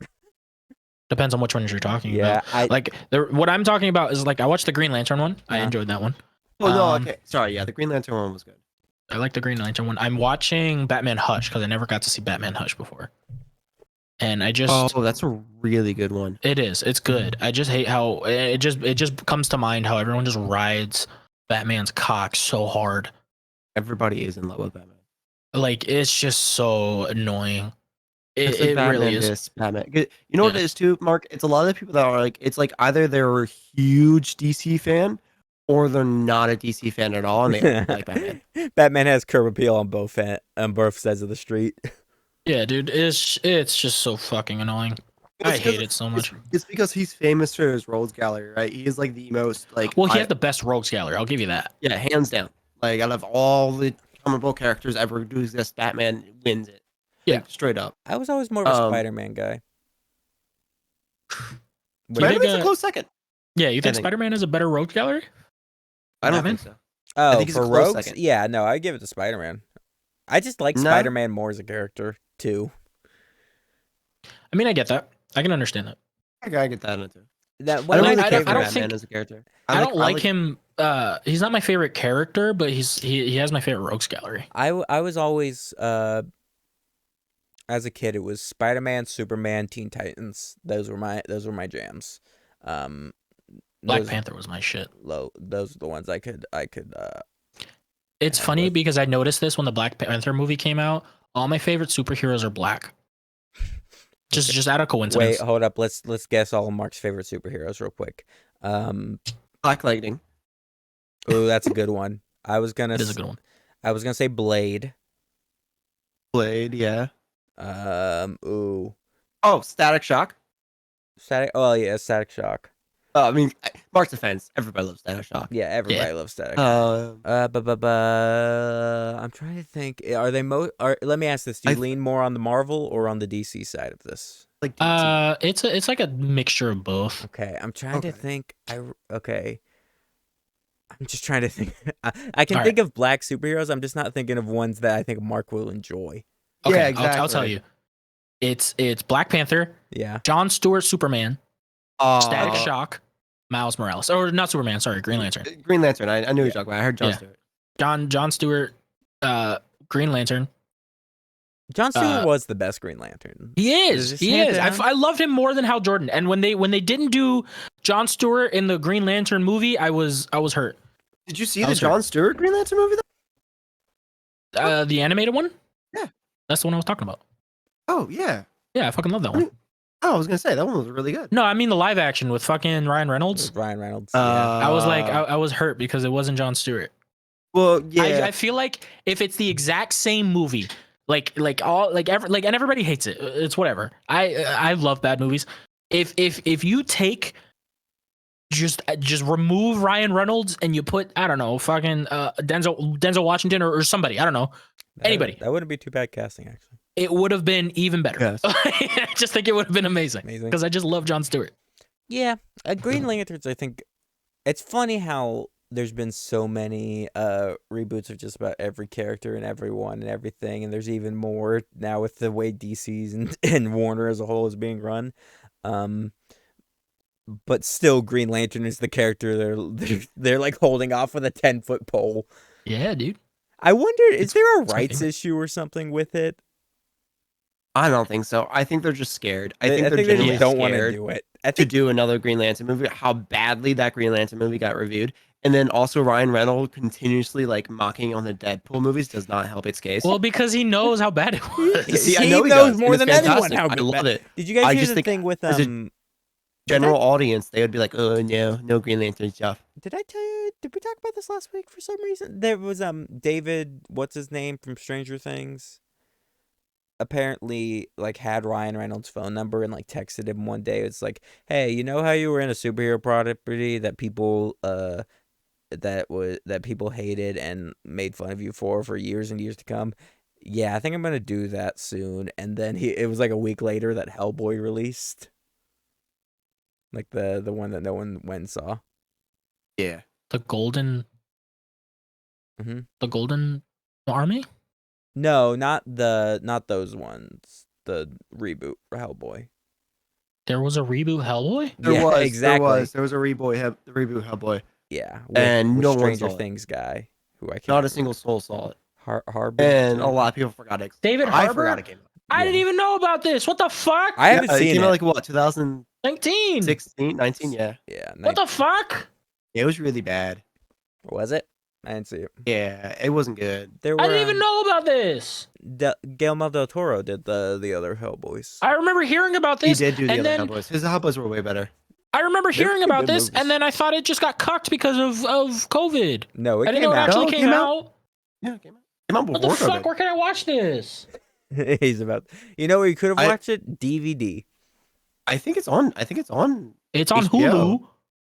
Depends on which ones you're talking Yeah, about. Like what I'm talking about is like I watched the Green Lantern one. I Yeah. enjoyed that one. Oh no, okay. Sorry, yeah, the Green Lantern one was good. I like the Green Lantern one. I'm watching Batman Hush because I never got to see Batman Hush before. And I just Oh, that's a really good one. it is. It's good. I just hate how it just comes to mind how everyone just rides Batman's cock so hard. Everybody is in love with Batman. Like it's just so annoying. It's like It Batman really is. this, Batman. You know what Yeah. it is too, Mark? It's a lot of the people that are like, it's like either they're a huge DC fan or they're not a DC fan at all, and they like Batman. Batman has curb appeal on both sides of the street. Yeah, dude, it's just so fucking annoying. I hate it so much. It's because he's famous for his rogues gallery, right? He is like the most like. Well, he has the best rogues gallery. I'll give you that. Yeah, hands down. Like out of all the comic book characters ever do exist, Batman wins it. Yeah. Like, straight up. I was always more of a Spider-Man guy. Spider-Man's a close second. Yeah, you think think. Spider-Man has a better rogues gallery? I don't Batman? think so. Oh, think he's a for close rogues? second. Yeah, no, I give it to Spider-Man. I just like No. Spider-Man more as a character too. I mean, I get that. I can understand that. I get that too. That I one don't I- really I care don't- for I don't Batman think- as a character. I don't like him. He's not my favorite character, but he has my favorite rogues gallery. I was always as a kid, it was Spider-Man, Superman, Teen Titans. Those were my jams. Black Panther was my shit. Those are the ones I could. It's Yeah, funny with- because I noticed this when the Black Panther movie came out. All my favorite superheroes are black. Just out of coincidence. Wait, hold up. Let's guess all of Mark's favorite superheroes real quick. Black Lightning. Oh, that's a good one. I was gonna. It is a good one. I was gonna say Blade. Blade, yeah. Ooh. Oh, Static Shock. Static. Oh yeah, Static Shock. I mean, Mark's defense. Everybody loves Static Shock. Yeah, everybody loves Static. Um, I'm trying to think. Are they let me ask this: do you I- lean more on the Marvel or on the DC side of this? like DC. It's like a mixture of both. Okay, I'm trying to Okay. think. Okay. I'm just trying to think. I can All think of black superheroes. I'm just not thinking of ones that I think Mark will enjoy. Okay, Yeah, I'll tell exactly. you. It's Black Panther, Yeah. John Stewart Superman, Static Uh, Shock, Miles Morales, or not Superman. Sorry, Green Lantern. Green Lantern. I knew you were talking about. I heard John Yeah. Stewart. John Stewart, Green Lantern. John Stewart was the best Green Lantern. He Is is. this He hands is. down? I loved him more than Hal Jordan. And when they didn't do John Stewart in the Green Lantern movie, I was hurt. Did you see I the was hurt. John Stewart Green Lantern movie? The animated one? Yeah. That's the one I was talking about. Oh yeah. Yeah, I fucking love that one. Oh, I was gonna say that one was really good. No, I mean the live action with fucking Ryan Reynolds. Ryan Reynolds. I was like, I was hurt because it wasn't John Stewart. well, yeah. I feel like if it's the exact same movie, and everybody hates it. It's whatever. I love bad movies. If you take just remove Ryan Reynolds and you put, I don't know, fucking Denzel Washington or somebody, I don't know, anybody, That wouldn't be too bad casting, actually. it would have been even better. Yes. I just think it would have been amazing Amazing. because I just love John Stewart. Yeah, Green Lanterns. I think it's funny how there's been so many reboots of just about every character and everyone and everything, and there's even more now with the way DC's and Warner as a whole is being run. But still, Green Lantern is the character they're like holding off with a 10-foot pole. Yeah, dude. I wonder, is there a it's my rights favorite. issue or something with it? I don't think so. I think they're just scared. I I think they're they genuinely just don't want to scared do it. I to think do another Green Lantern movie. How badly that Green Lantern movie got reviewed, and then also Ryan Reynolds continuously like mocking on the Deadpool movies does not help its case. Well, because he knows how bad it was. See, I he know he knows does, more and it's than anyone fantastic. how I good love that- it. Did you guys I hear just the think thing with as a general audience, they would be like, "Oh no Green Lantern stuff." Did I tell you? Did we talk about this last week for some reason? There was David, what's his name from Stranger Things? Apparently, like had Ryan Reynolds' phone number and like texted him one day. It's like, hey, you know how you were in a superhero property that people that people hated and made fun of you for years and years to come? Yeah, I think I'm gonna do that soon. And then it was like a week later that Hellboy released. Like the one that no one went and saw. Yeah. The Golden Mhm. the Golden Army? No, not those ones. The reboot Hellboy. There was a reboot Hellboy? Exactly. There was a reboot Hellboy. Yeah, And with no one Stranger saw it. Things guy who I can't. Not a single soul saw it. Harbor. And a lot of people forgot it. David I Harbour? forgot it came out. I didn't even know about this. What the fuck? I haven't It seen came it. out like what, 2016, 19. 19? Yeah. Yeah. What the fuck? It was really bad. Was it? I didn't see it. Yeah, it wasn't good. There were. I didn't even know about this. Guillermo del Toro did the other Hellboys. I remember hearing about He this. did do the and other then Hellboys. His Hellboys were way better. I remember They were hearing pretty about good this, movies. and then I thought it just got cucked because of COVID. No, it I didn't came know it out. actually No, it came came out. Yeah, it came out What the before fuck? COVID. Where can I watch this? He's about. You know where you could have I- watched it? DVD. I think it's on. It's on HBO. Hulu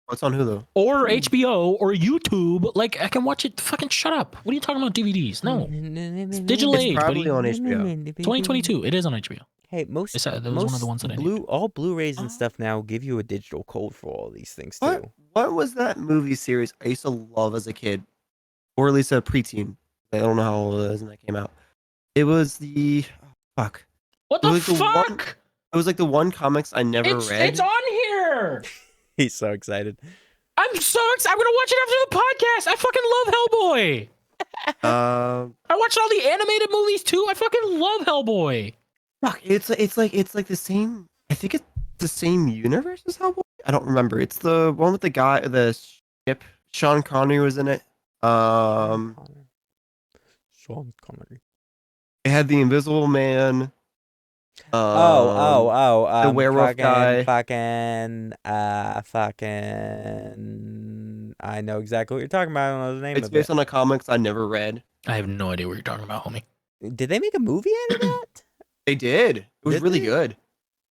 Oh, it's on Hulu. or HBO or YouTube. Like I can watch it. Fucking shut up. What are you talking about? DVDs? No, it's digital It's age, probably buddy. on HBO. 2022. It is on HBO. Hey, most That was one of the ones that I needed. all Blu-rays and stuff now give you a digital code for all these things too. What was that movie series I used to love as a kid, or at least a preteen? I don't know how old it is when that came out. It was the fuck. What It the was the one- fuck? It was like the one comics I never read. It's on here. He's so excited. I'm so excited. I'm gonna watch it after the podcast. I fucking love Hellboy. I watched all the animated movies too. I fucking love Hellboy. Fuck. It's like the same. I think it's the same universe as Hellboy. I don't remember. It's the one with the ship. Sean Connery was in it. Sean Connery. It had the Invisible Man. The werewolf guy. I know exactly what you're talking about. I don't know the name It's of based it. on a comics I never read. I have no idea what you're talking about, homie. Did they make a movie out of that? They did. It was Did really they? good.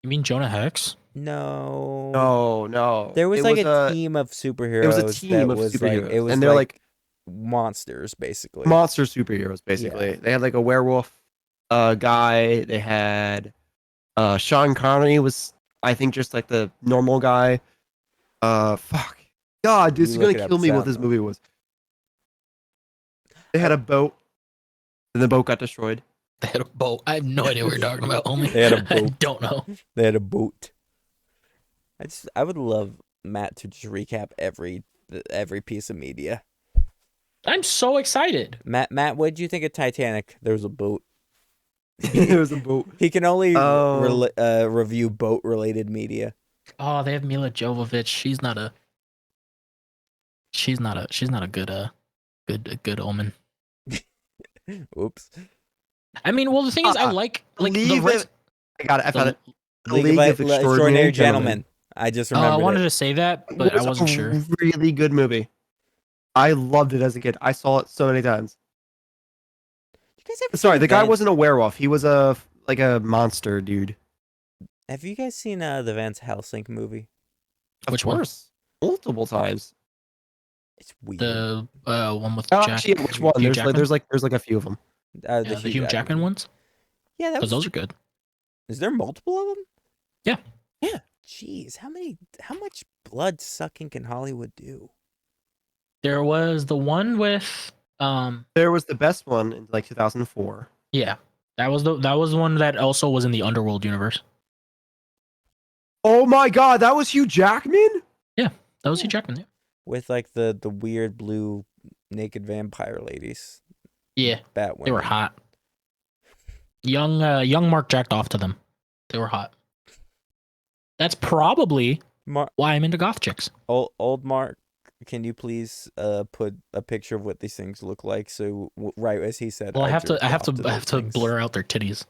You mean Jonah Hex? No. No. There was It like a team of superheroes. It was a team that of was superheroes, Like, it was and they're like monsters, basically. monster superheroes. Basically, they had like a werewolf guy. They had Sean Connery was, I think, just like the normal guy. Fuck. God, dude, You it's look gonna it kill up, me what sound this though. movie was. They had a boat, and the boat got destroyed. They had a boat. I have no idea what you're talking about, homie. They had a I boat. don't know. They had a boat. I would love Matt to just recap every piece of media. I'm so excited. Matt, what did you think of Titanic? There was a boat. It was a boat. He can only Oh. review boat related media. Oh, they have Mila Jovovich. She's not a good omen. Oops. I mean, well, the thing is, I like the Leave rest. it. I got it. I found it. The League of Extraordinary Gentlemen. I just Oh, I remembered wanted it. to say that, but It I was wasn't a sure. Really good movie. I loved it as a kid. I saw it so many times. You guys ever Sorry, seen the guy Van- wasn't a werewolf. He was a monster dude. Have you guys seen the Van Helsing movie? Of Which one? course. Multiple times. It's weird. The one with Oh, Jack. actually, which one? Hugh There's Jackman? like a few of them. Yeah, the Hugh Jackman ones. Yeah, that Because was. those are good. Is there multiple of them? Yeah. Yeah. Jeez, how much blood sucking can Hollywood do? There was the one with There was the best one in like 2004. yeah. That was the one that also was in the Underworld universe. Oh my god, that was Hugh Jackman? That was Hugh Jackman. Yeah. With like the weird blue naked vampire ladies. Yeah, Batwoman. they were hot. Young Mark jacked off to them. They were hot. That's probably why I'm into goth chicks. Old Mark, can you please put a picture of what these things look like? So right as he said, Well, I have jerked off to those things. blur out their titties.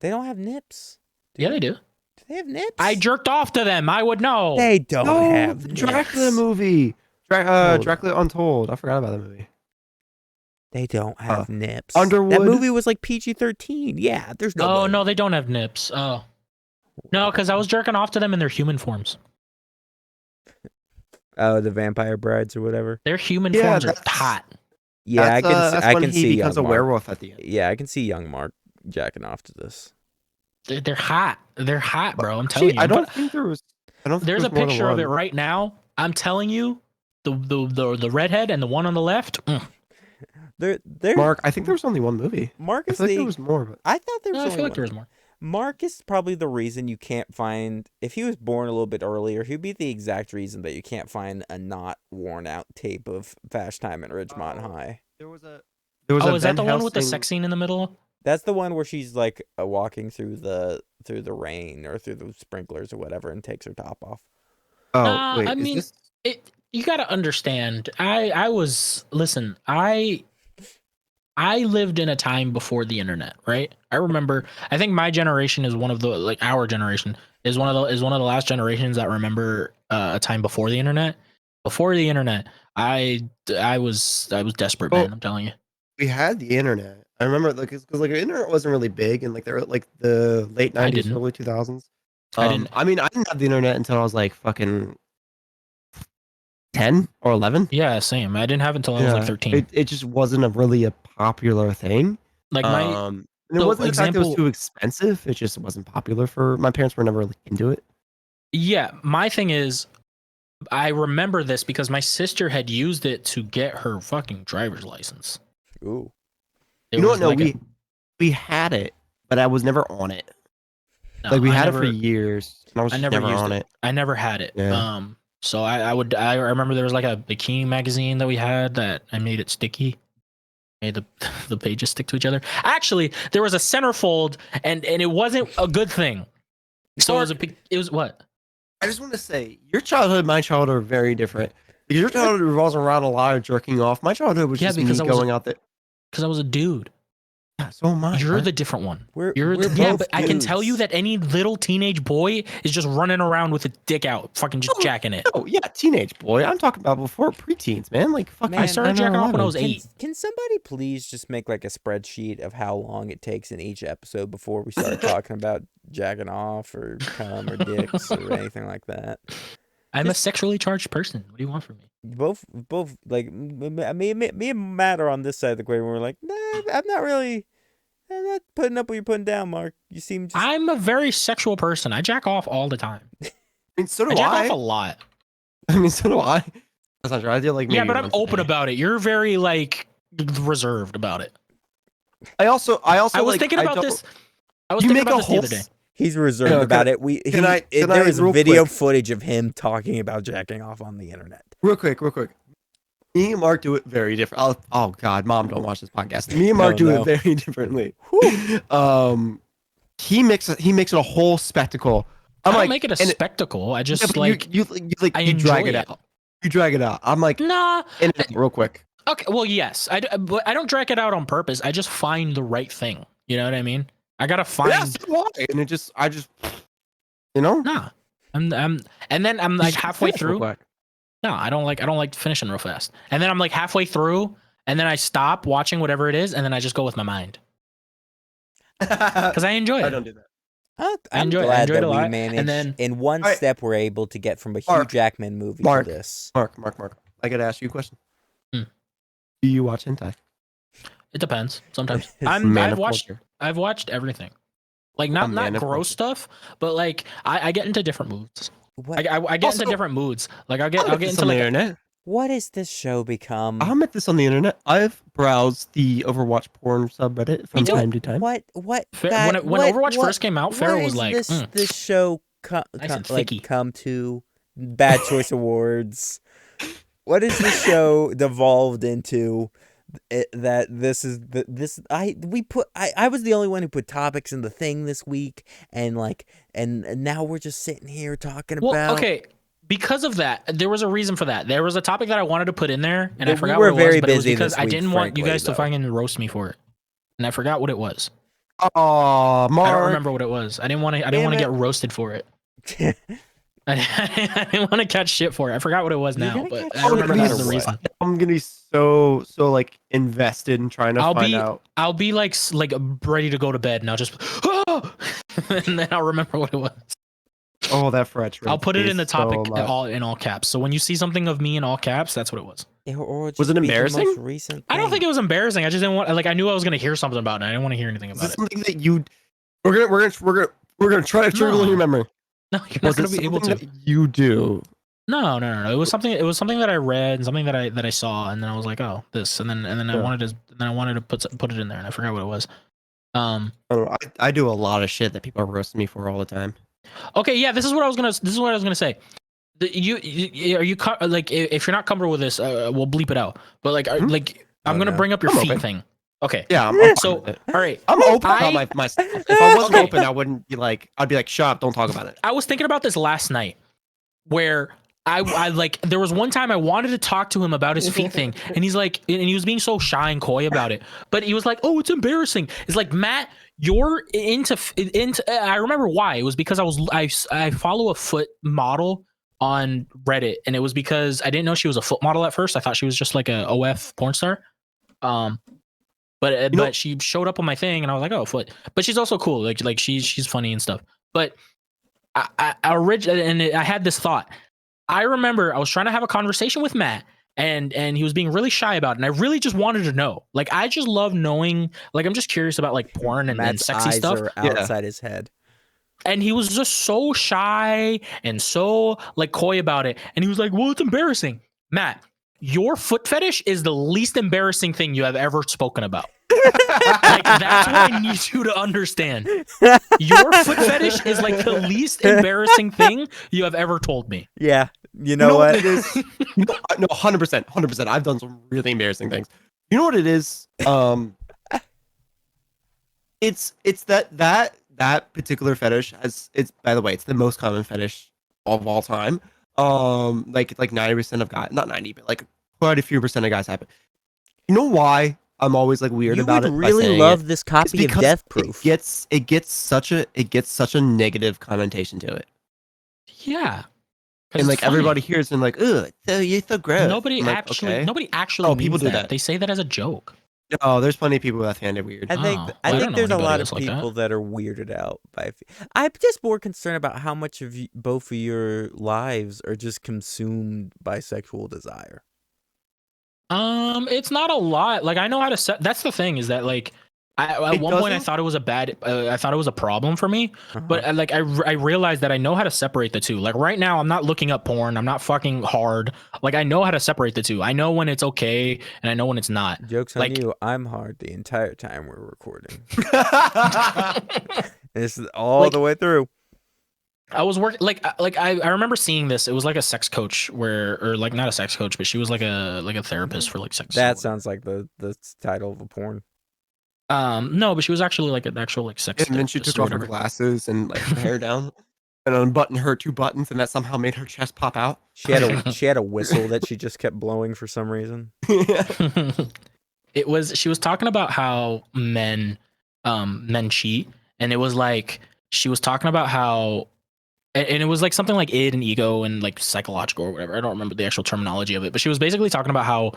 They don't have nips. Yeah, they do. Do they have nips? I jerked off to them. I would know. They don't No, have the nips. Dracula movie. Hold on. Dracula Untold. I forgot about that movie. They don't have nips. Underwood. That movie was like PG-13. Yeah, there's no. Oh way. no, they don't have nips. Oh no, because I was jerking off to them in their human forms. Oh, the Vampire Brides or whatever. Their human Yeah, forms are that's- hot. Yeah, That's, that's I when can he see becomes a young Mark. werewolf at the end. Yeah, I can see young Mark jacking off to this. They're hot. They're hot, bro. I'm telling Actually, you. I don't But think there was. I don't. Think there's a there was more than picture of it one. right now. I'm telling you, the redhead and the one on the left. There. Mark, I think there was only one movie. Mark I is feel like the. there was more, but I thought there was. No, I only feel like one. there was more. Mark is probably the reason you can't find. If he was born a little bit earlier, he'd be the exact reason that you can't find a not worn out tape of Fast Time at Ridgemont High. there was a Oh, is that Ben the one with the Helsing- sex scene in the middle? That's the one where she's like walking through the rain or through the sprinklers or whatever, and takes her top off. Oh Nah, wait, I is mean, this? you got to understand. Listen. I lived in a time before the internet, right? I remember. I think my generation is one of the our generation is one of the last generations that remember a time before the internet. Before the internet, I was desperate, Oh. man. I'm telling you. We had the internet. I remember because the internet wasn't really big in like the late I 90s, didn't. early 2000s. I didn't. I mean, I didn't have the internet until I was like fucking 10 or 11. Yeah, same. I didn't have it until I was like 13. It just wasn't a popular thing. Like my And it so wasn't the fact that it was example- too expensive. It just wasn't popular for my parents. Were never really into it. yeah, my thing is, I remember this because my sister had used it to get her fucking driver's license. Ooh. It You know was what? No, like we had it, but I was never on it. no, Like we I had never- it for years, and I was I just never never used on it. it. I never had it. Yeah. So I remember there was like a bikini magazine that we had that I made it sticky. Made the pages stick to each other. Actually, there was a centerfold and it wasn't a good thing. So it was what? I just want to say, your childhood and my childhood are very different. Because your childhood revolves around a lot of jerking off. My childhood was Yeah, just because me I was going out there. Because I was a dude. Yeah, so am I. You're right? the different one. We're Yeah, both but I can tell you dudes. that any little teenage boy is just running around with a dick out, fucking just jacking it. Oh yeah, teenage boy. I'm talking about before preteens, man. Like fucking. I started jacking off when I was Can, 8. can somebody please just make like a spreadsheet of how long it takes in each episode before we start talking about jacking off or cum or dicks or anything like that? I'm a sexually charged person. What do you want from me? Both like me and Matt are on this side of the equation. We're like, nah, I'm not putting up what you're putting down, Mark. You seem just I'm a very sexual person. I jack off all the time. I mean, so I do jack I. off a lot. I mean, so do I. That's not true. I did like. Yeah, maybe but I'm once a open day. about it. You're very like reserved about it. I also. I was like, thinking about this. I was You thinking make about a this the whole. other day. he's reserved Yeah, about can- it. can There I- is real video quick? footage of him talking about jacking off on the internet. Real quick. Me and Mark do it very different. Oh God, Mom, don't watch this podcast. Me and Mark do no. it very differently. He makes it a whole spectacle. I I'm don't like, make it a and spectacle. I yeah, just but like you I you drag enjoy it it. out. You drag it out. I'm like, nah. in and out real quick. Okay, well, yes. But I don't drag it out on purpose. I just find the right thing. You know what I mean? I gotta find. Yeah, so do I. And I just, you know, Nah. And then I'm like Just halfway finish real through. quick. No, I don't like finishing real fast. And then I'm like halfway through, and then I stop watching whatever it is, and then I just go with my mind because I enjoy I it. don't do that. I'm I enjoyed glad it that a we lot, managed. and then- in one Alright. step, we're able to get from a Hugh Mark. Jackman movie Mark. to this. Mark. I gotta ask you a question. Hmm. Do you watch hentai? It depends. Sometimes Man I've of watched culture. everything. Like A not man of gross culture. stuff, but like I get into different moods. What, I get into Also- different moods. Like I'll I get met this into on the like internet. what has this show become? I met this on the internet. I've browsed the Overwatch porn subreddit from too. time to time. What? when Overwatch first came out, Pharaoh was like, this show Nice and thicky. come to Bad Choice Awards? What has this show devolved into? That this is I was the only one who put topics in the thing this week, and now we're just sitting here talking well, about. okay. Because of that, there was a reason for that. There was a topic that I wanted to put in there, and I We forgot were what it was. very But it was busy because this I week, didn't want you frankly, guys to though. fucking roast me for it, and I forgot what it was. Oh, Mark. I don't remember what it was. I didn't want to. I didn't Damn want to it. get roasted for it. I didn't want to catch shit for it. I forgot what it was You're now, gonna but catch I shit remember no that was the matter reason. I'm gonna be so like invested in trying to I'll find be- out. I'll be like ready to go to bed, and I'll just, and then I'll remember what it was. Oh, that frustrates I'll put it me in the so topic much. in all caps. So when you see something of me in all caps, that's what it was. Or Was it just be the embarrassing? most recent I don't thing. think it was embarrassing. I just didn't want. Like I knew I was gonna hear something about it. And I didn't want to hear anything Is about this it. something that you? We're gonna try to trigger No. in your memory. No, you're not Was gonna it be able something to. that you do No. It was something. It was something that I read and something that I saw, and then I was like, oh, this, and then I Yeah. wanted to put it in there, and I forgot what it was. I don't know, I do a lot of shit that people are roasting me for all the time. Okay, yeah, this is what I was gonna say. Are you like, if you're not comfortable with this, we'll bleep it out. But like, like, I'm gonna bring up your I'm feet open. thing. Okay. Yeah, I'm fine So, with it. all right. I'm open about my stuff. If I wasn't Okay. open, I wouldn't be like, I'd be like, shut up, don't talk about it. I was thinking about this last night, where I like, there was one time I wanted to talk to him about his feet thing, and he's like, and he was being so shy and coy about it, but he was like, oh, it's embarrassing. It's like, Matt, you're into. I remember why. It was because I follow a foot model on Reddit, and it was because I didn't know she was a foot model at first. I thought she was just like a OF porn star. But she showed up on my thing, and I was like, oh, foot. But she's also cool. Like she's funny and stuff. But I had this thought. I remember I was trying to have a conversation with Matt, and he was being really shy about it, and I really just wanted to know. Like, I just love knowing. Like, I'm just curious about like porn and Matt's sexy eyes stuff. are outside his head. And he was just so shy and so like coy about it. And he was like, well, it's embarrassing. Matt, your foot fetish is the least embarrassing thing you have ever spoken about. Like, that's what I need you to understand. Your foot fetish is like the least embarrassing thing you have ever told me. Yeah, you know what? It is? No, 100%. I've done some really embarrassing things. You know what it is? It's that particular fetish it's, by the way, it's the most common fetish of all time. Like 90% of guys, not 90, but like quite a few percent of guys have it. You know why I'm always like weird You about would it? by really saying love it? this It's copy of because Death Proof. It gets such a negative connotation to it, Yeah. 'Cause and it's like funny. everybody hears and like, ugh, you're so gross. Nobody I'm like, actually okay. nobody actually Oh, means people do that. that. They say that as a joke. Oh, there's plenty of people that find it weird. I think Oh, I well, I think don't know there's a anybody lot of else like that. people that are weirded out by. I'm just more concerned about how much of both of your lives are just consumed by sexual desire. It's not a lot. Like, I know how to set. That's the thing, is that like, at one point I thought it was a bad. I thought it was a problem for me. But I realized that I know how to separate the two. Like, right now, I'm not looking up porn. I'm not fucking hard. Like, I know how to separate the two. I know when it's okay, and I know when it's not. Joke's on like- you. I'm hard the entire time we're recording. This is all the way through. I was working like I remember seeing this. It was like a sex coach or like, not a sex coach, but she was like a therapist for like sex. That sounds like the title of a porn. No, but she was actually like an actual like sex. And then she therapist took or off her whatever. glasses and like her hair down, and unbuttoned her 2 buttons, and that somehow made her chest pop out. She had a whistle that she just kept blowing for some reason. She was talking about how men cheat, and it was like, she was talking about how, and it was like something like id and ego and like psychological or whatever. I don't remember the actual terminology of it, but she was basically talking about how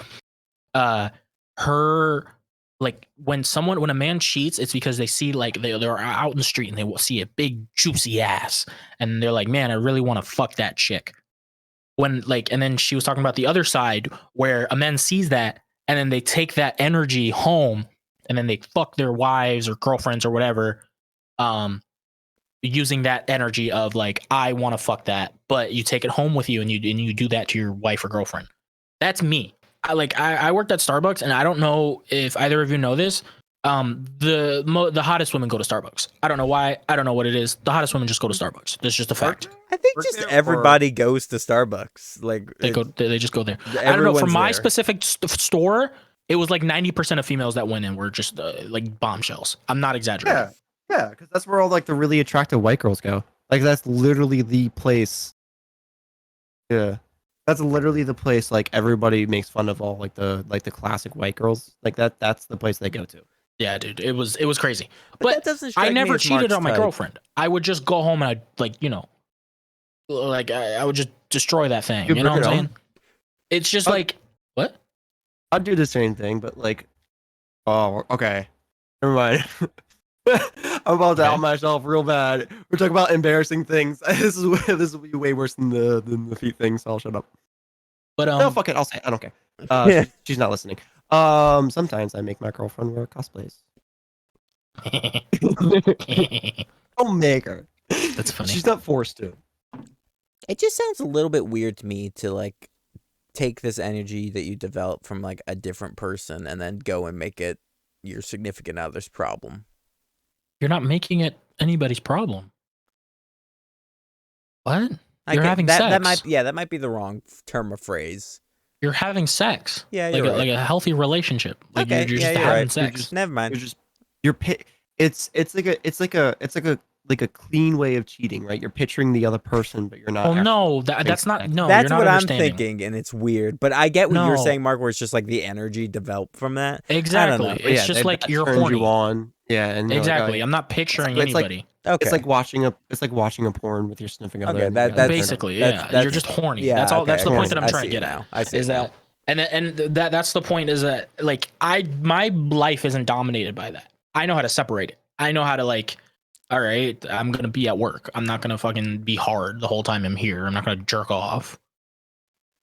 her, like, when a man cheats, it's because they see, like, they're out in the street and they will see a big juicy ass, and they're like, man, I really want to fuck that chick. And then she was talking about the other side, where a man sees that, and then they take that energy home, and then they fuck their wives or girlfriends or whatever, using that energy of like, I want to fuck that, but you take it home with you, and you do that to your wife or girlfriend. That's me. I worked at Starbucks, and I don't know if either of you know this. The hottest women go to Starbucks. I don't know why. I don't know what it is. The hottest women just go to Starbucks. That's just a fact. I think Work just there, everybody goes to Starbucks. Like, They just go there. I don't know. From everyone's my there. specific store, it was like 90% of females that went in were just like bombshells. I'm not exaggerating. Yeah, because that's where all like the really attractive white girls go. Like, that's literally the place. Yeah, that's literally the place. Like, everybody makes fun of all like the classic white girls. Like that's the place they go to. Yeah, dude, it was crazy. But But that doesn't I strike me never as cheated Mark's on my type. girlfriend. I would just go home and I'd, like, I would just destroy that thing. You You know what I'm bring it saying? It's just Oh. like, what? I'd do the same thing, but like, oh, okay, never mind. I'm about to out Okay. myself real bad. We're talking about embarrassing things. This will be way worse than the feet thing. So I'll shut up. But No, fuck it. I'll say it. I don't care. She's not listening. Sometimes I make my girlfriend wear cosplays. Don't make her. That's funny. She's not forced to. It just sounds a little bit weird to me to like take this energy that you develop from like a different person and then go and make it your significant other's problem. You're not making it anybody's problem. What? I You're get- having that, sex. that might be the wrong term of phrase. You're having sex. Yeah, like you're like a healthy relationship. Like Okay, you're yeah, just you're having right. sex. Never mind. You're just it's like a clean way of cheating, right? You're picturing the other person, but you're not. Oh actually no, that's having not. sex. No, That's you're not what I'm understanding. thinking, and it's weird. But I get what you're No. saying, Mark, where it's just like the energy developed from that. Exactly. know. But It's yeah, just like that you're turns horny. you on. Yeah, and you're like, Exactly. oh, I'm not picturing it's like- anybody. Okay. it's like watching a porn with your significant other. Okay, and that- you guys that's- turn on. Basically, that's- yeah. You're just horny. yeah, That's all. okay, That's the okay. point that I'm I trying see to get now. at. I see Is now. that and that's the point. Is that like my life isn't dominated by that. I know how to separate it. I know how to like. All right, I'm gonna be at work. I'm not gonna fucking be hard the whole time I'm here. I'm not gonna jerk off.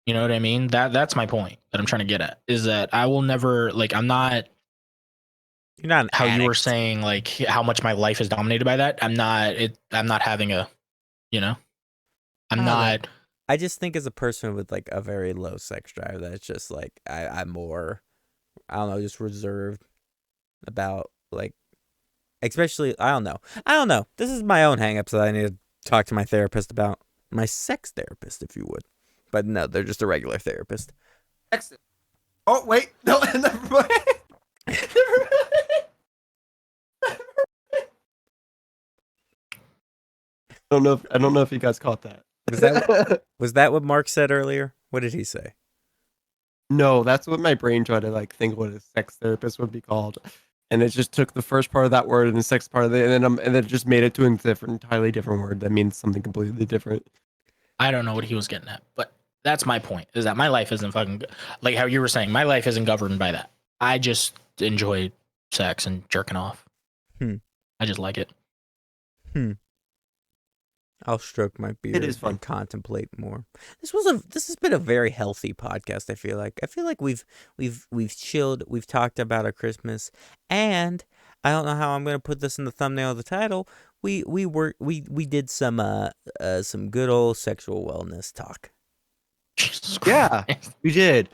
You know what I mean? That's my point that I'm trying to get at. Is that I will never like. I'm not. You're not an How you were addict. saying like how much my life is dominated by that. I'm not having a, you know, I'm I don't know. not. I just think as a person with like a very low sex drive, that it's just like I'm more, I don't know, just reserved about like, especially I don't know. This is my own hangups that I need to talk to my therapist about. My sex therapist, if you would. But no, they're just a regular therapist. Excellent. Oh wait, no, never mind. I don't know if you guys caught that. Was that what Mark said earlier? What did he say? No, that's what my brain tried to like think what a sex therapist would be called, and it just took the first part of that word and the second part of it, and then it just made it to a entirely different word that means something completely different. I don't know what he was getting at, but that's my point. Is that my life isn't fucking like how you were saying. My life isn't governed by that. I just enjoy sex and jerking off. I just like it. I'll stroke my beard. is fun. And contemplate more. This has been a very healthy podcast. I feel like we've chilled. We've talked about our Christmas, and I don't know how I'm gonna put this in the thumbnail of the title. We did some good old sexual wellness talk. Jesus Yeah, Christ. we did,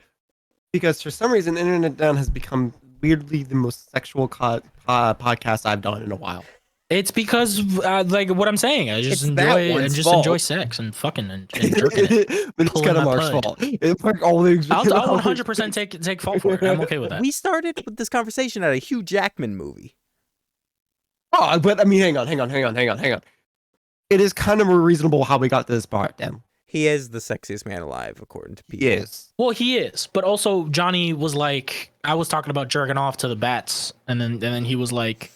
because for some reason, Internet Down has become weirdly the most sexual podcast I've done in a while. It's because like what I'm saying. I just It's that enjoy one's enjoy fault. sex and fucking and jerking it. But it's Pulling kind of my Mark's pud. fault. Mark always. I'll 100% take fault for it. I'm okay with that. We started with this conversation at a Hugh Jackman movie. Oh, but I mean, hang on. It is kind of more reasonable how we got to this part, then. He is the sexiest man alive, according to people. Yes. Well, he is, but also Johnny was like, I was talking about jerking off to the bats, and then he was like,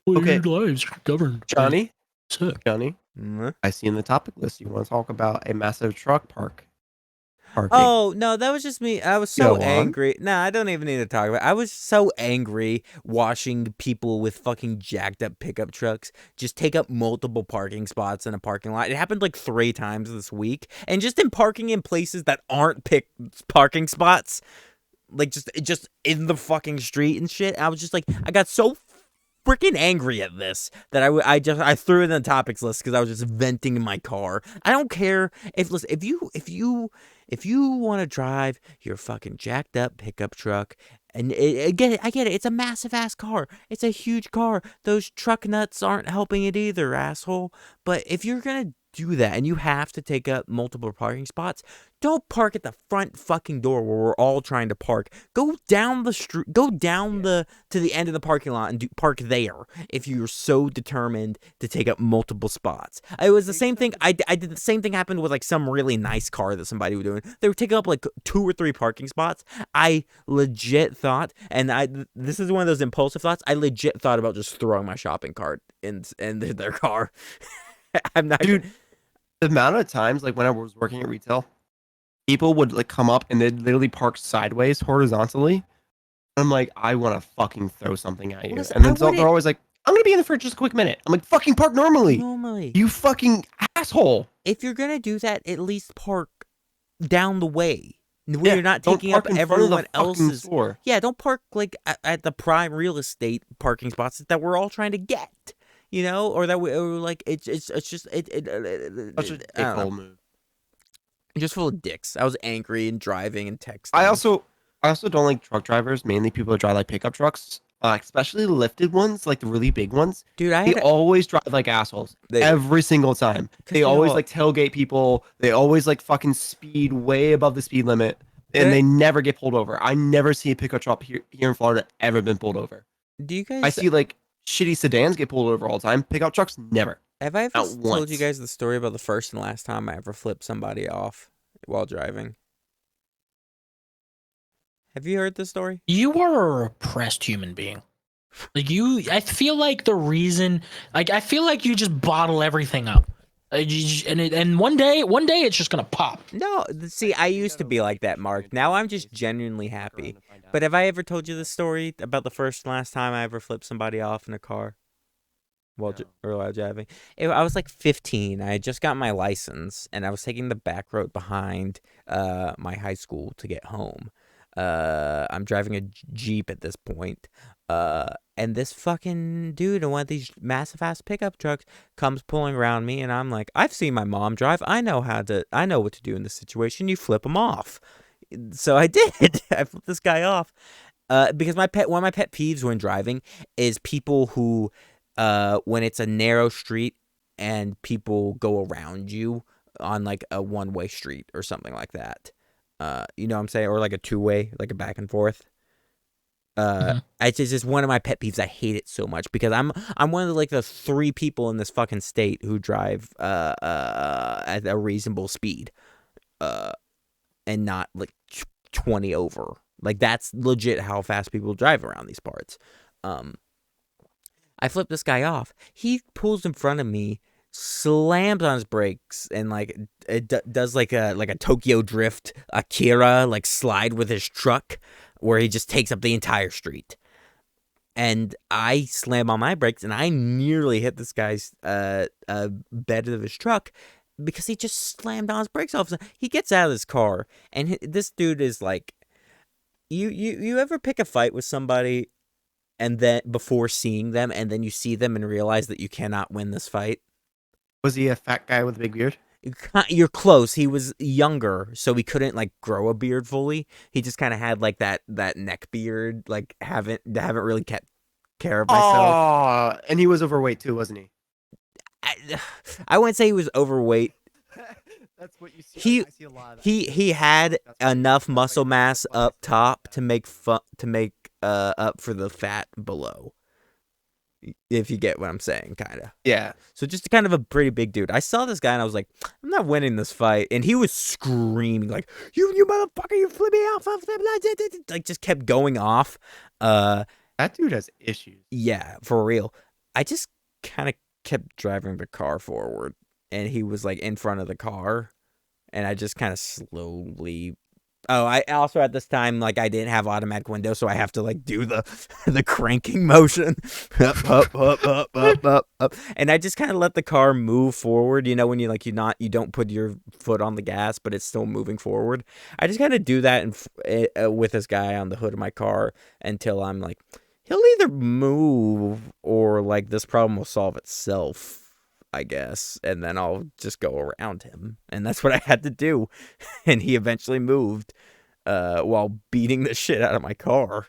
well, Okay. your lives governed. Johnny, Sick. Mhm. I see in the topic list you want to talk about a massive truck parking. Oh, no, that was just me. I was so Go on. angry. No, I don't even need to talk about it. I was so angry watching people with fucking jacked up pickup trucks just take up multiple parking spots in a parking lot. It happened like 3 times this week. And just in parking in places that aren't parking spots, like just in the fucking street and shit. I was just like, I got so freaking angry at this that I threw it in the topics list because I was just venting in my car. I don't care if you want to drive your fucking jacked up pickup truck, and I get it. It's a massive ass car. It's a huge car. Those truck nuts aren't helping it either, asshole. But if you're gonna do that and you have to take up multiple parking spots, don't park at the front fucking door where we're all trying to park. Go down the street, to the end of the parking lot and park there if you're so determined to take up multiple spots. It was the same thing. I did the same thing happened with like some really nice car that somebody was doing. They were taking up like 2 or 3 parking spots. I legit thought, and this is one of those impulsive thoughts, I legit thought about just throwing my shopping cart in their car. I'm not, Dude, the amount of times, like when I was working at retail, people would like come up and they'd literally park sideways horizontally. I'm like, I want to fucking throw something at you. Listen, And I then so they're wouldn't- always like, I'm going to be in there for just a quick minute. I'm like, fucking park normally. normally. You fucking asshole. If you're gonna do that, at least park down the way where you're not don't taking park up in front of the everyone fucking else's. store. Yeah, don't park like at the prime real estate parking spots that we're all trying to get. You know, or that we or like it's just Such a I don't know. dickhole move. just full of dicks. I was angry and driving and texting. I also don't like truck drivers, mainly people that drive like pickup trucks, especially lifted ones, like the really big ones. dude, I They had always drive like assholes They- every single time. 'Cause They they always all- like tailgate people. They always like fucking speed way above the speed limit, and They- they never get pulled over. I never see a pickup truck here in Florida ever been pulled over. do you guys I see like shitty sedans get pulled over all the time. Pickup trucks never. have I ever not told you once. guys the story about the first and last time I ever flipped somebody off while driving? Have you heard this story? You are a repressed human being. Like I feel like the reason, like I feel like you just bottle everything up, and one day it's just gonna pop. No, see, I used to be like that, Mark. Now I'm just genuinely happy. But have I ever told you the story about the first and last time I ever flipped somebody off in a car while driving? I was like 15. I had just got my license, and I was taking the back road behind my high school to get home. I'm driving a Jeep at this point. And this fucking dude in one of these massive ass pickup trucks comes pulling around me, and I'm like, I've seen my mom drive. I know what to do in this situation. You flip them off. So I did. I flipped this guy off. Because one of my pet peeves when driving is people who, when it's a narrow street and people go around you on like a one-way street or something like that. You know what I'm saying? Or like a two-way, like a back and forth. It's just one of my pet peeves. I hate it so much because I'm one of the 3 people in this fucking state who drive at a reasonable speed, and not like 20 over. Like that's legit how fast people drive around these parts. I flip this guy off. He pulls in front of me, slams on his brakes, and like it does like a Tokyo Drift Akira like slide with his truck, where he just takes up the entire street. And I slam on my brakes, and I nearly hit this guy's bed of his truck because he just slammed on his brakes off. He gets out of his car, and this dude is like, you ever pick a fight with somebody, and then before seeing them, and then you see them and realize that you cannot win this fight? Was he a fat guy with a big beard? You're close. He was younger, so he couldn't like grow a beard fully. He just kind of had like that neck beard. Like haven't really kept care of myself. Oh, and he was overweight too, wasn't he? I wouldn't say he was overweight. That's what you see. I see a lot of that. He had enough muscle mass up top to make up for the fat below. If you get what I'm saying, kind of. Yeah. So just kind of a pretty big dude. I saw this guy and I was like, I'm not winning this fight. And he was screaming like, you motherfucker, you flip me off. Like just kept going off. That dude has issues. Yeah, for real. I just kind of kept driving the car forward, and he was like in front of the car, and I just kind of slowly. Oh, I also at this time like I didn't have automatic window, so I have to like do the cranking motion, up, and I just kind of let the car move forward. You know when you don't put your foot on the gas, but it's still moving forward. I just kind of do that with this guy on the hood of my car until I'm like, he'll either move or like this problem will solve itself, I guess, and then I'll just go around him. And that's what I had to do. And he eventually moved while beating the shit out of my car.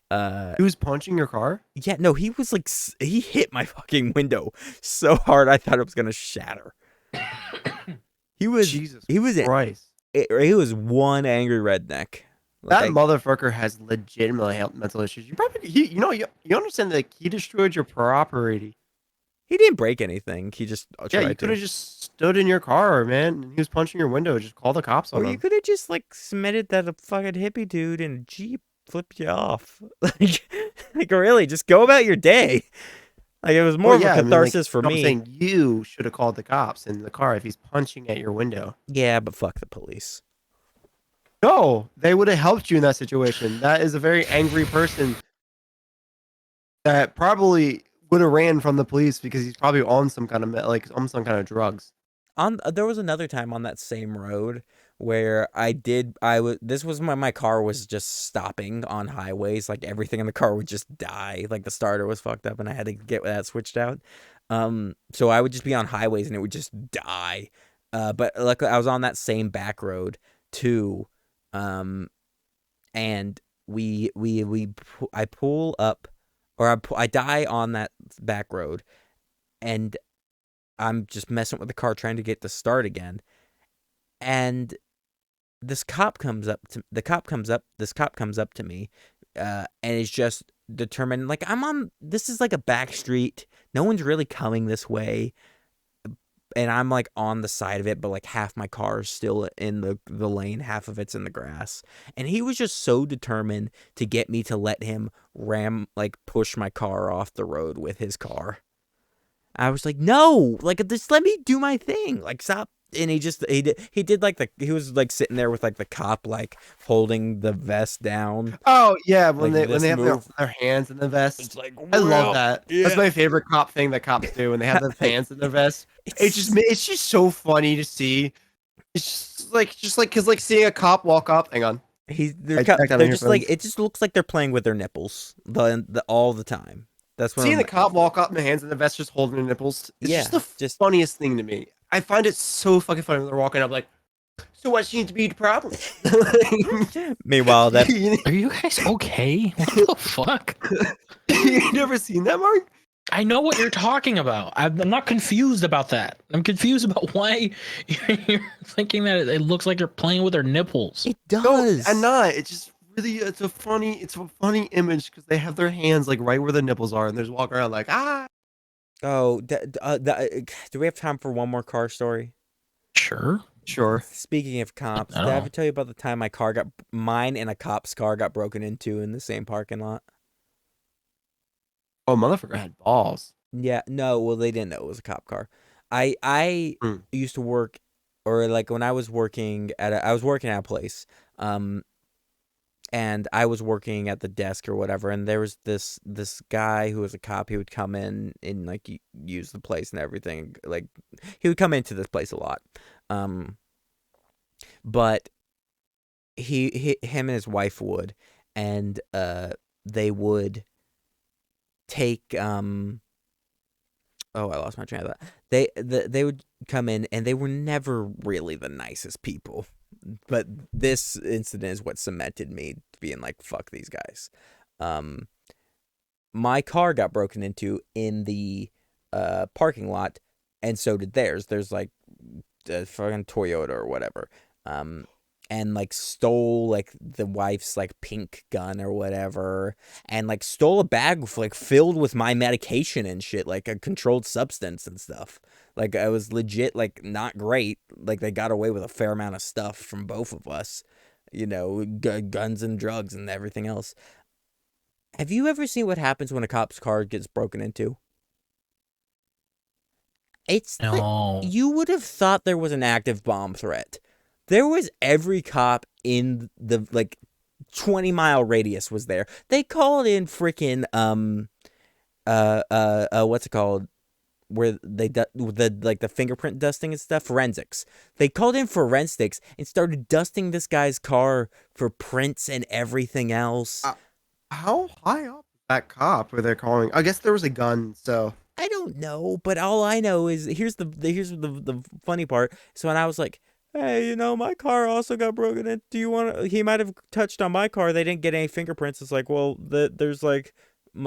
He was punching your car? Yeah, no, he was like, he hit my fucking window so hard I thought it was going to shatter. He was Christ. He was one angry redneck. That motherfucker has legitimate mental issues. You probably, you understand that he destroyed your property. He didn't break anything. He just tried Yeah, you could have just stood in your car, man. And he was punching your window. Just call the cops on Or him. you could have just like submitted that a fucking hippie dude in a Jeep flipped you off. like really, just go about your day. Like it was more of a catharsis for me. I'm saying you should have called the cops in the car if he's punching at your window. Yeah, but fuck the police. No, they would have helped you in that situation. That is a very angry person that probably would have ran from the police because he's probably on some kind of drugs. There was another time on that same road where this was when my car was just stopping on highways. Like everything in the car would just die. Like the starter was fucked up and I had to get that switched out. So I would just be on highways and it would just die. But luckily I was on that same back road too, and I pull up, or I die on that back road, and I'm just messing with the car trying to get to start again, and this cop comes up to me, and is just determined, like, this is like a back street, no one's really coming this way, and I'm like on the side of it, but like half my car is still in the lane, half of it's in the grass. And he was just so determined to get me to let him push my car off the road with his car. I was like, no, like, just let me do my thing. Like, stop. And he did like he was like sitting there with like the cop like holding the vest down. Oh yeah, when Like they have their hands in the vest. It's like, I love that. yeah. That's my favorite cop thing that cops do when they have their hands in their vest. It's just so funny to see. It's just like because like seeing a cop walk up. Hang on. They're just like, it just looks like they're playing with their nipples all the time. That's when seeing the cop walk up and the hands in the vest just holding their nipples. It's just the funniest thing to me. I find it so fucking funny when they're walking up like, so what seems to be the problem? Meanwhile, Are you guys okay? What the fuck? You never seen that, Mark? I know what you're talking about. I'm not confused about that. I'm confused about why you're thinking that it looks like they're playing with their nipples. it does. No, I'm not. It's just really it's a funny image because they have their hands like right where the nipples are and they're just walking around like Oh, do we have time for one more car story? Sure. Speaking of cops, did I ever tell you about the time mine and a cop's car got broken into in the same parking lot? Oh, motherfucker had balls. Yeah, no, well, they didn't know it was a cop car. I used to work, or like when I was working at a place, and I was working at the desk or whatever, and there was this guy who was a cop. He would come in and like use the place and everything. Like he would come into this place a lot, but him and his wife would, and they would take oh, I lost my train of thought. They would come in and they were never really the nicest people. But this incident is what cemented me being like, fuck these guys. My car got broken into in the parking lot, and so did theirs. There's like a fucking Toyota or whatever. And like stole like the wife's like pink gun or whatever, and like stole a bag like filled with my medication and shit, like a controlled substance and stuff. Like I was legit like not great. Like they got away with a fair amount of stuff from both of us, you know, guns and drugs and everything else. Have you ever seen what happens when a cop's car gets broken into? It's No. you would have thought there was an active bomb threat. There was every cop in the like 20-mile radius was there. They called in freaking what's it called? Where they the fingerprint dusting and stuff, forensics. They called in forensics and started dusting this guy's car for prints and everything else. How high up is that cop where they're calling? I guess there was a gun, so I don't know, but all I know is here's the funny part. So when I was like, hey, you know, my car also got broken in. Do you want to? He might have touched on my car. They didn't get any fingerprints. It's like, well, there's like,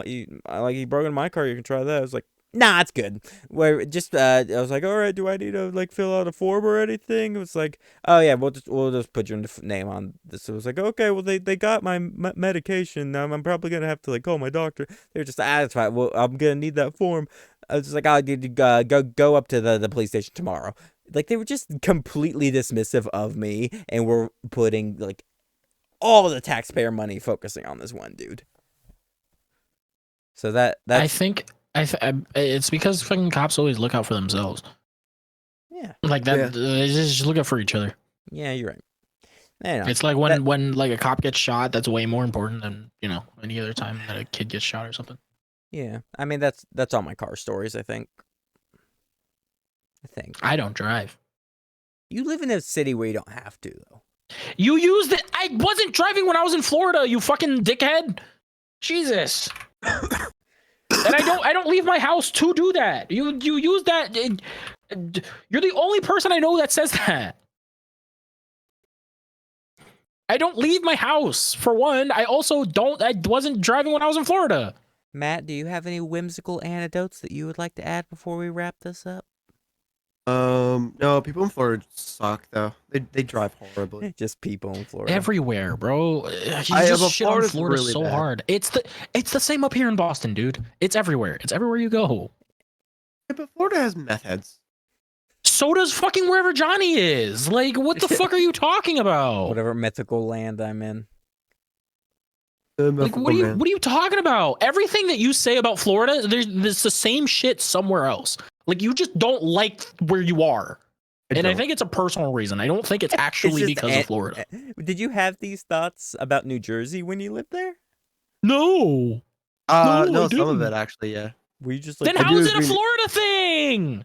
he broke in my car. You can try that. I was like, nah, it's good. Where just I was like, all right, do I need to like fill out a form or anything? It was like, oh yeah, we'll just put your name on this. It was like, okay, well they got my medication. Now I'm probably gonna have to like call my doctor. They were just that's fine. Well, I'm gonna need that form. I was just like, I need to go up to the police station tomorrow. Like they were just completely dismissive of me and were putting like all the taxpayer money focusing on this one dude. So that's I think it's because fucking cops always look out for themselves. Yeah. Like that, Yeah. they just look out for each other. Yeah, you're right. I know. It's like when like a cop gets shot, that's way more important than, you know, any other time that a kid gets shot or something. Yeah, I mean that's all my car stories. I think. I don't drive. You live in a city where you don't have to, though. You used it. I wasn't driving when I was in Florida, you fucking dickhead. Jesus. And I don't leave my house to do that. You use that. You're the only person I know that says that. I don't leave my house, for one. I wasn't driving when I was in Florida. Matt, do you have any whimsical anecdotes that you would like to add before we wrap this up? No, people in Florida suck though. They drive horribly. Just people in Florida. Everywhere, bro. You but just shit on Florida's Florida really so bad. hard. It's the same up here in Boston, dude. It's everywhere. It's everywhere you go. Yeah, but Florida has meth heads. So does fucking wherever Johnny is. Like, what the fuck are you talking about? Whatever mythical land I'm in. Like, what are you talking about? Everything that you say about Florida, there's the same shit somewhere else. Like, you just don't like where you are. And I think it's a personal reason. I don't think it's actually because of Florida. Did you have these thoughts about New Jersey when you lived there? No. No, some of it actually, yeah. Were you just like, Then how is it a Florida thing?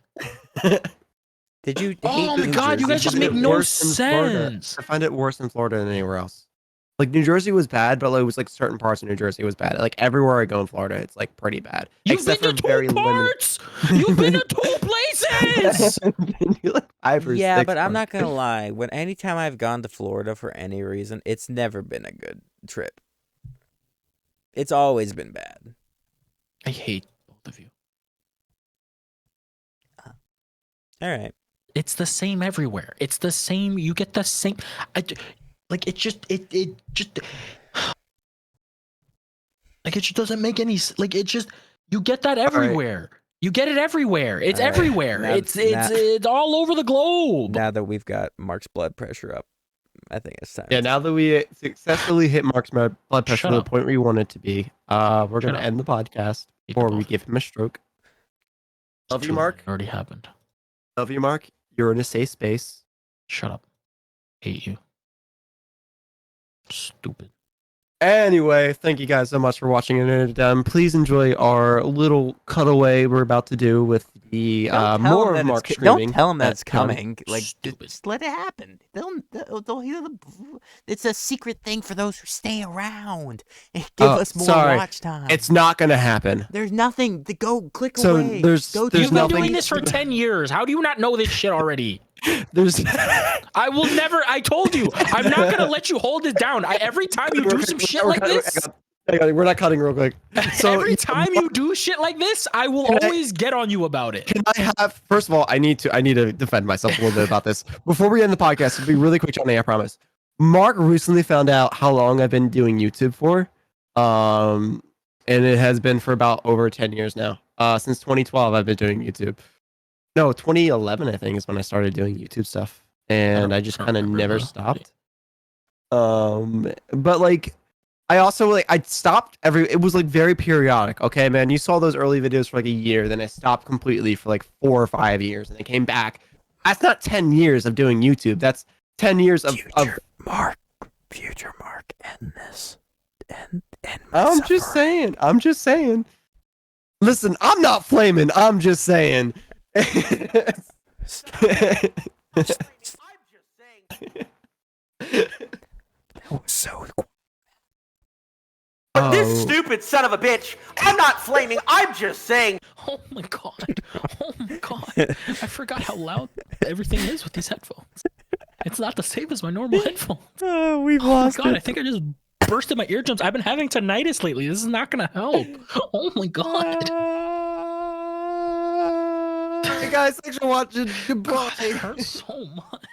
did you? Oh my New God, you Jersey? guys just I make find it no worse in Florida. sense. I find it worse in Florida than anywhere else. Like New Jersey was bad, but like, it was like certain parts of New Jersey was bad. Like everywhere I go in Florida, it's like pretty bad. You've except been to for very two parts. You've been to two places. like 5 or Yeah, 6 but I'm not parts. gonna lie. Anytime I've gone to Florida for any reason, it's never been a good trip. It's always been bad. I hate both of you. All right. It's the same everywhere. It's the same. You get the same. Like it just like it just doesn't make any like it just you get that everywhere. You get it everywhere. It's everywhere. Now- it's all over the globe. Now that we've got Mark's blood pressure up, I think it's time. Yeah, now that we successfully hit Mark's blood pressure Shut to the up. point where we want it to be, we're Shut gonna up. end the podcast Eat the before we bullshit. give him a stroke. Love you, Too late. Mark. It already happened. Love you, Mark. You're in a safe space. Shut up. Hate you. Stupid. Anyway, thank you guys so much for watching, and please enjoy our little cutaway we're about to do with the more of Mark screaming. Don't tell him that it's at Johnny. coming. Like, Stupid. just let it happen. They'll hear the. It's a secret thing for those who stay around and give us more watch time. It's not gonna happen. There's nothing to go click So away. there's Go You've been nothing- doing this for 10 years. How do you not know this shit already? There's I will never. I told you. I'm not gonna let you hold it down. Every time you do some shit like this, we're not cutting real quick. So every time you do shit like this, I will always get on you about it. Can I have? First of all, I need to defend myself a little bit about this before we end the podcast. It'll be really quick, Johnny. I promise. Mark recently found out how long I've been doing YouTube for, and it has been for about over 10 years now. Since 2012, I've been doing YouTube. No, 2011, I think, is when I started doing YouTube stuff, and I just kind of never stopped. But like, I also I stopped it was like very periodic. Okay, man, you saw those early videos for like a year, then I stopped completely for like 4 or 5 years, and I came back. That's not 10 years of doing YouTube. That's 10 years of Future Mark, end this. End I'm just saying. Listen, I'm not flaming. I'm just saying. That was so. But this stupid son of a bitch, I'm not flaming, I'm just saying. Oh my god. Oh my god. I forgot how loud everything is with these headphones. It's not the same as my normal headphones. Oh, we've Oh my lost god, it. I think I just bursted my eardrums. I've been having tinnitus lately. This is not gonna help. Oh my god. Hey guys, thanks for watching. Goodbye. It hurts so much.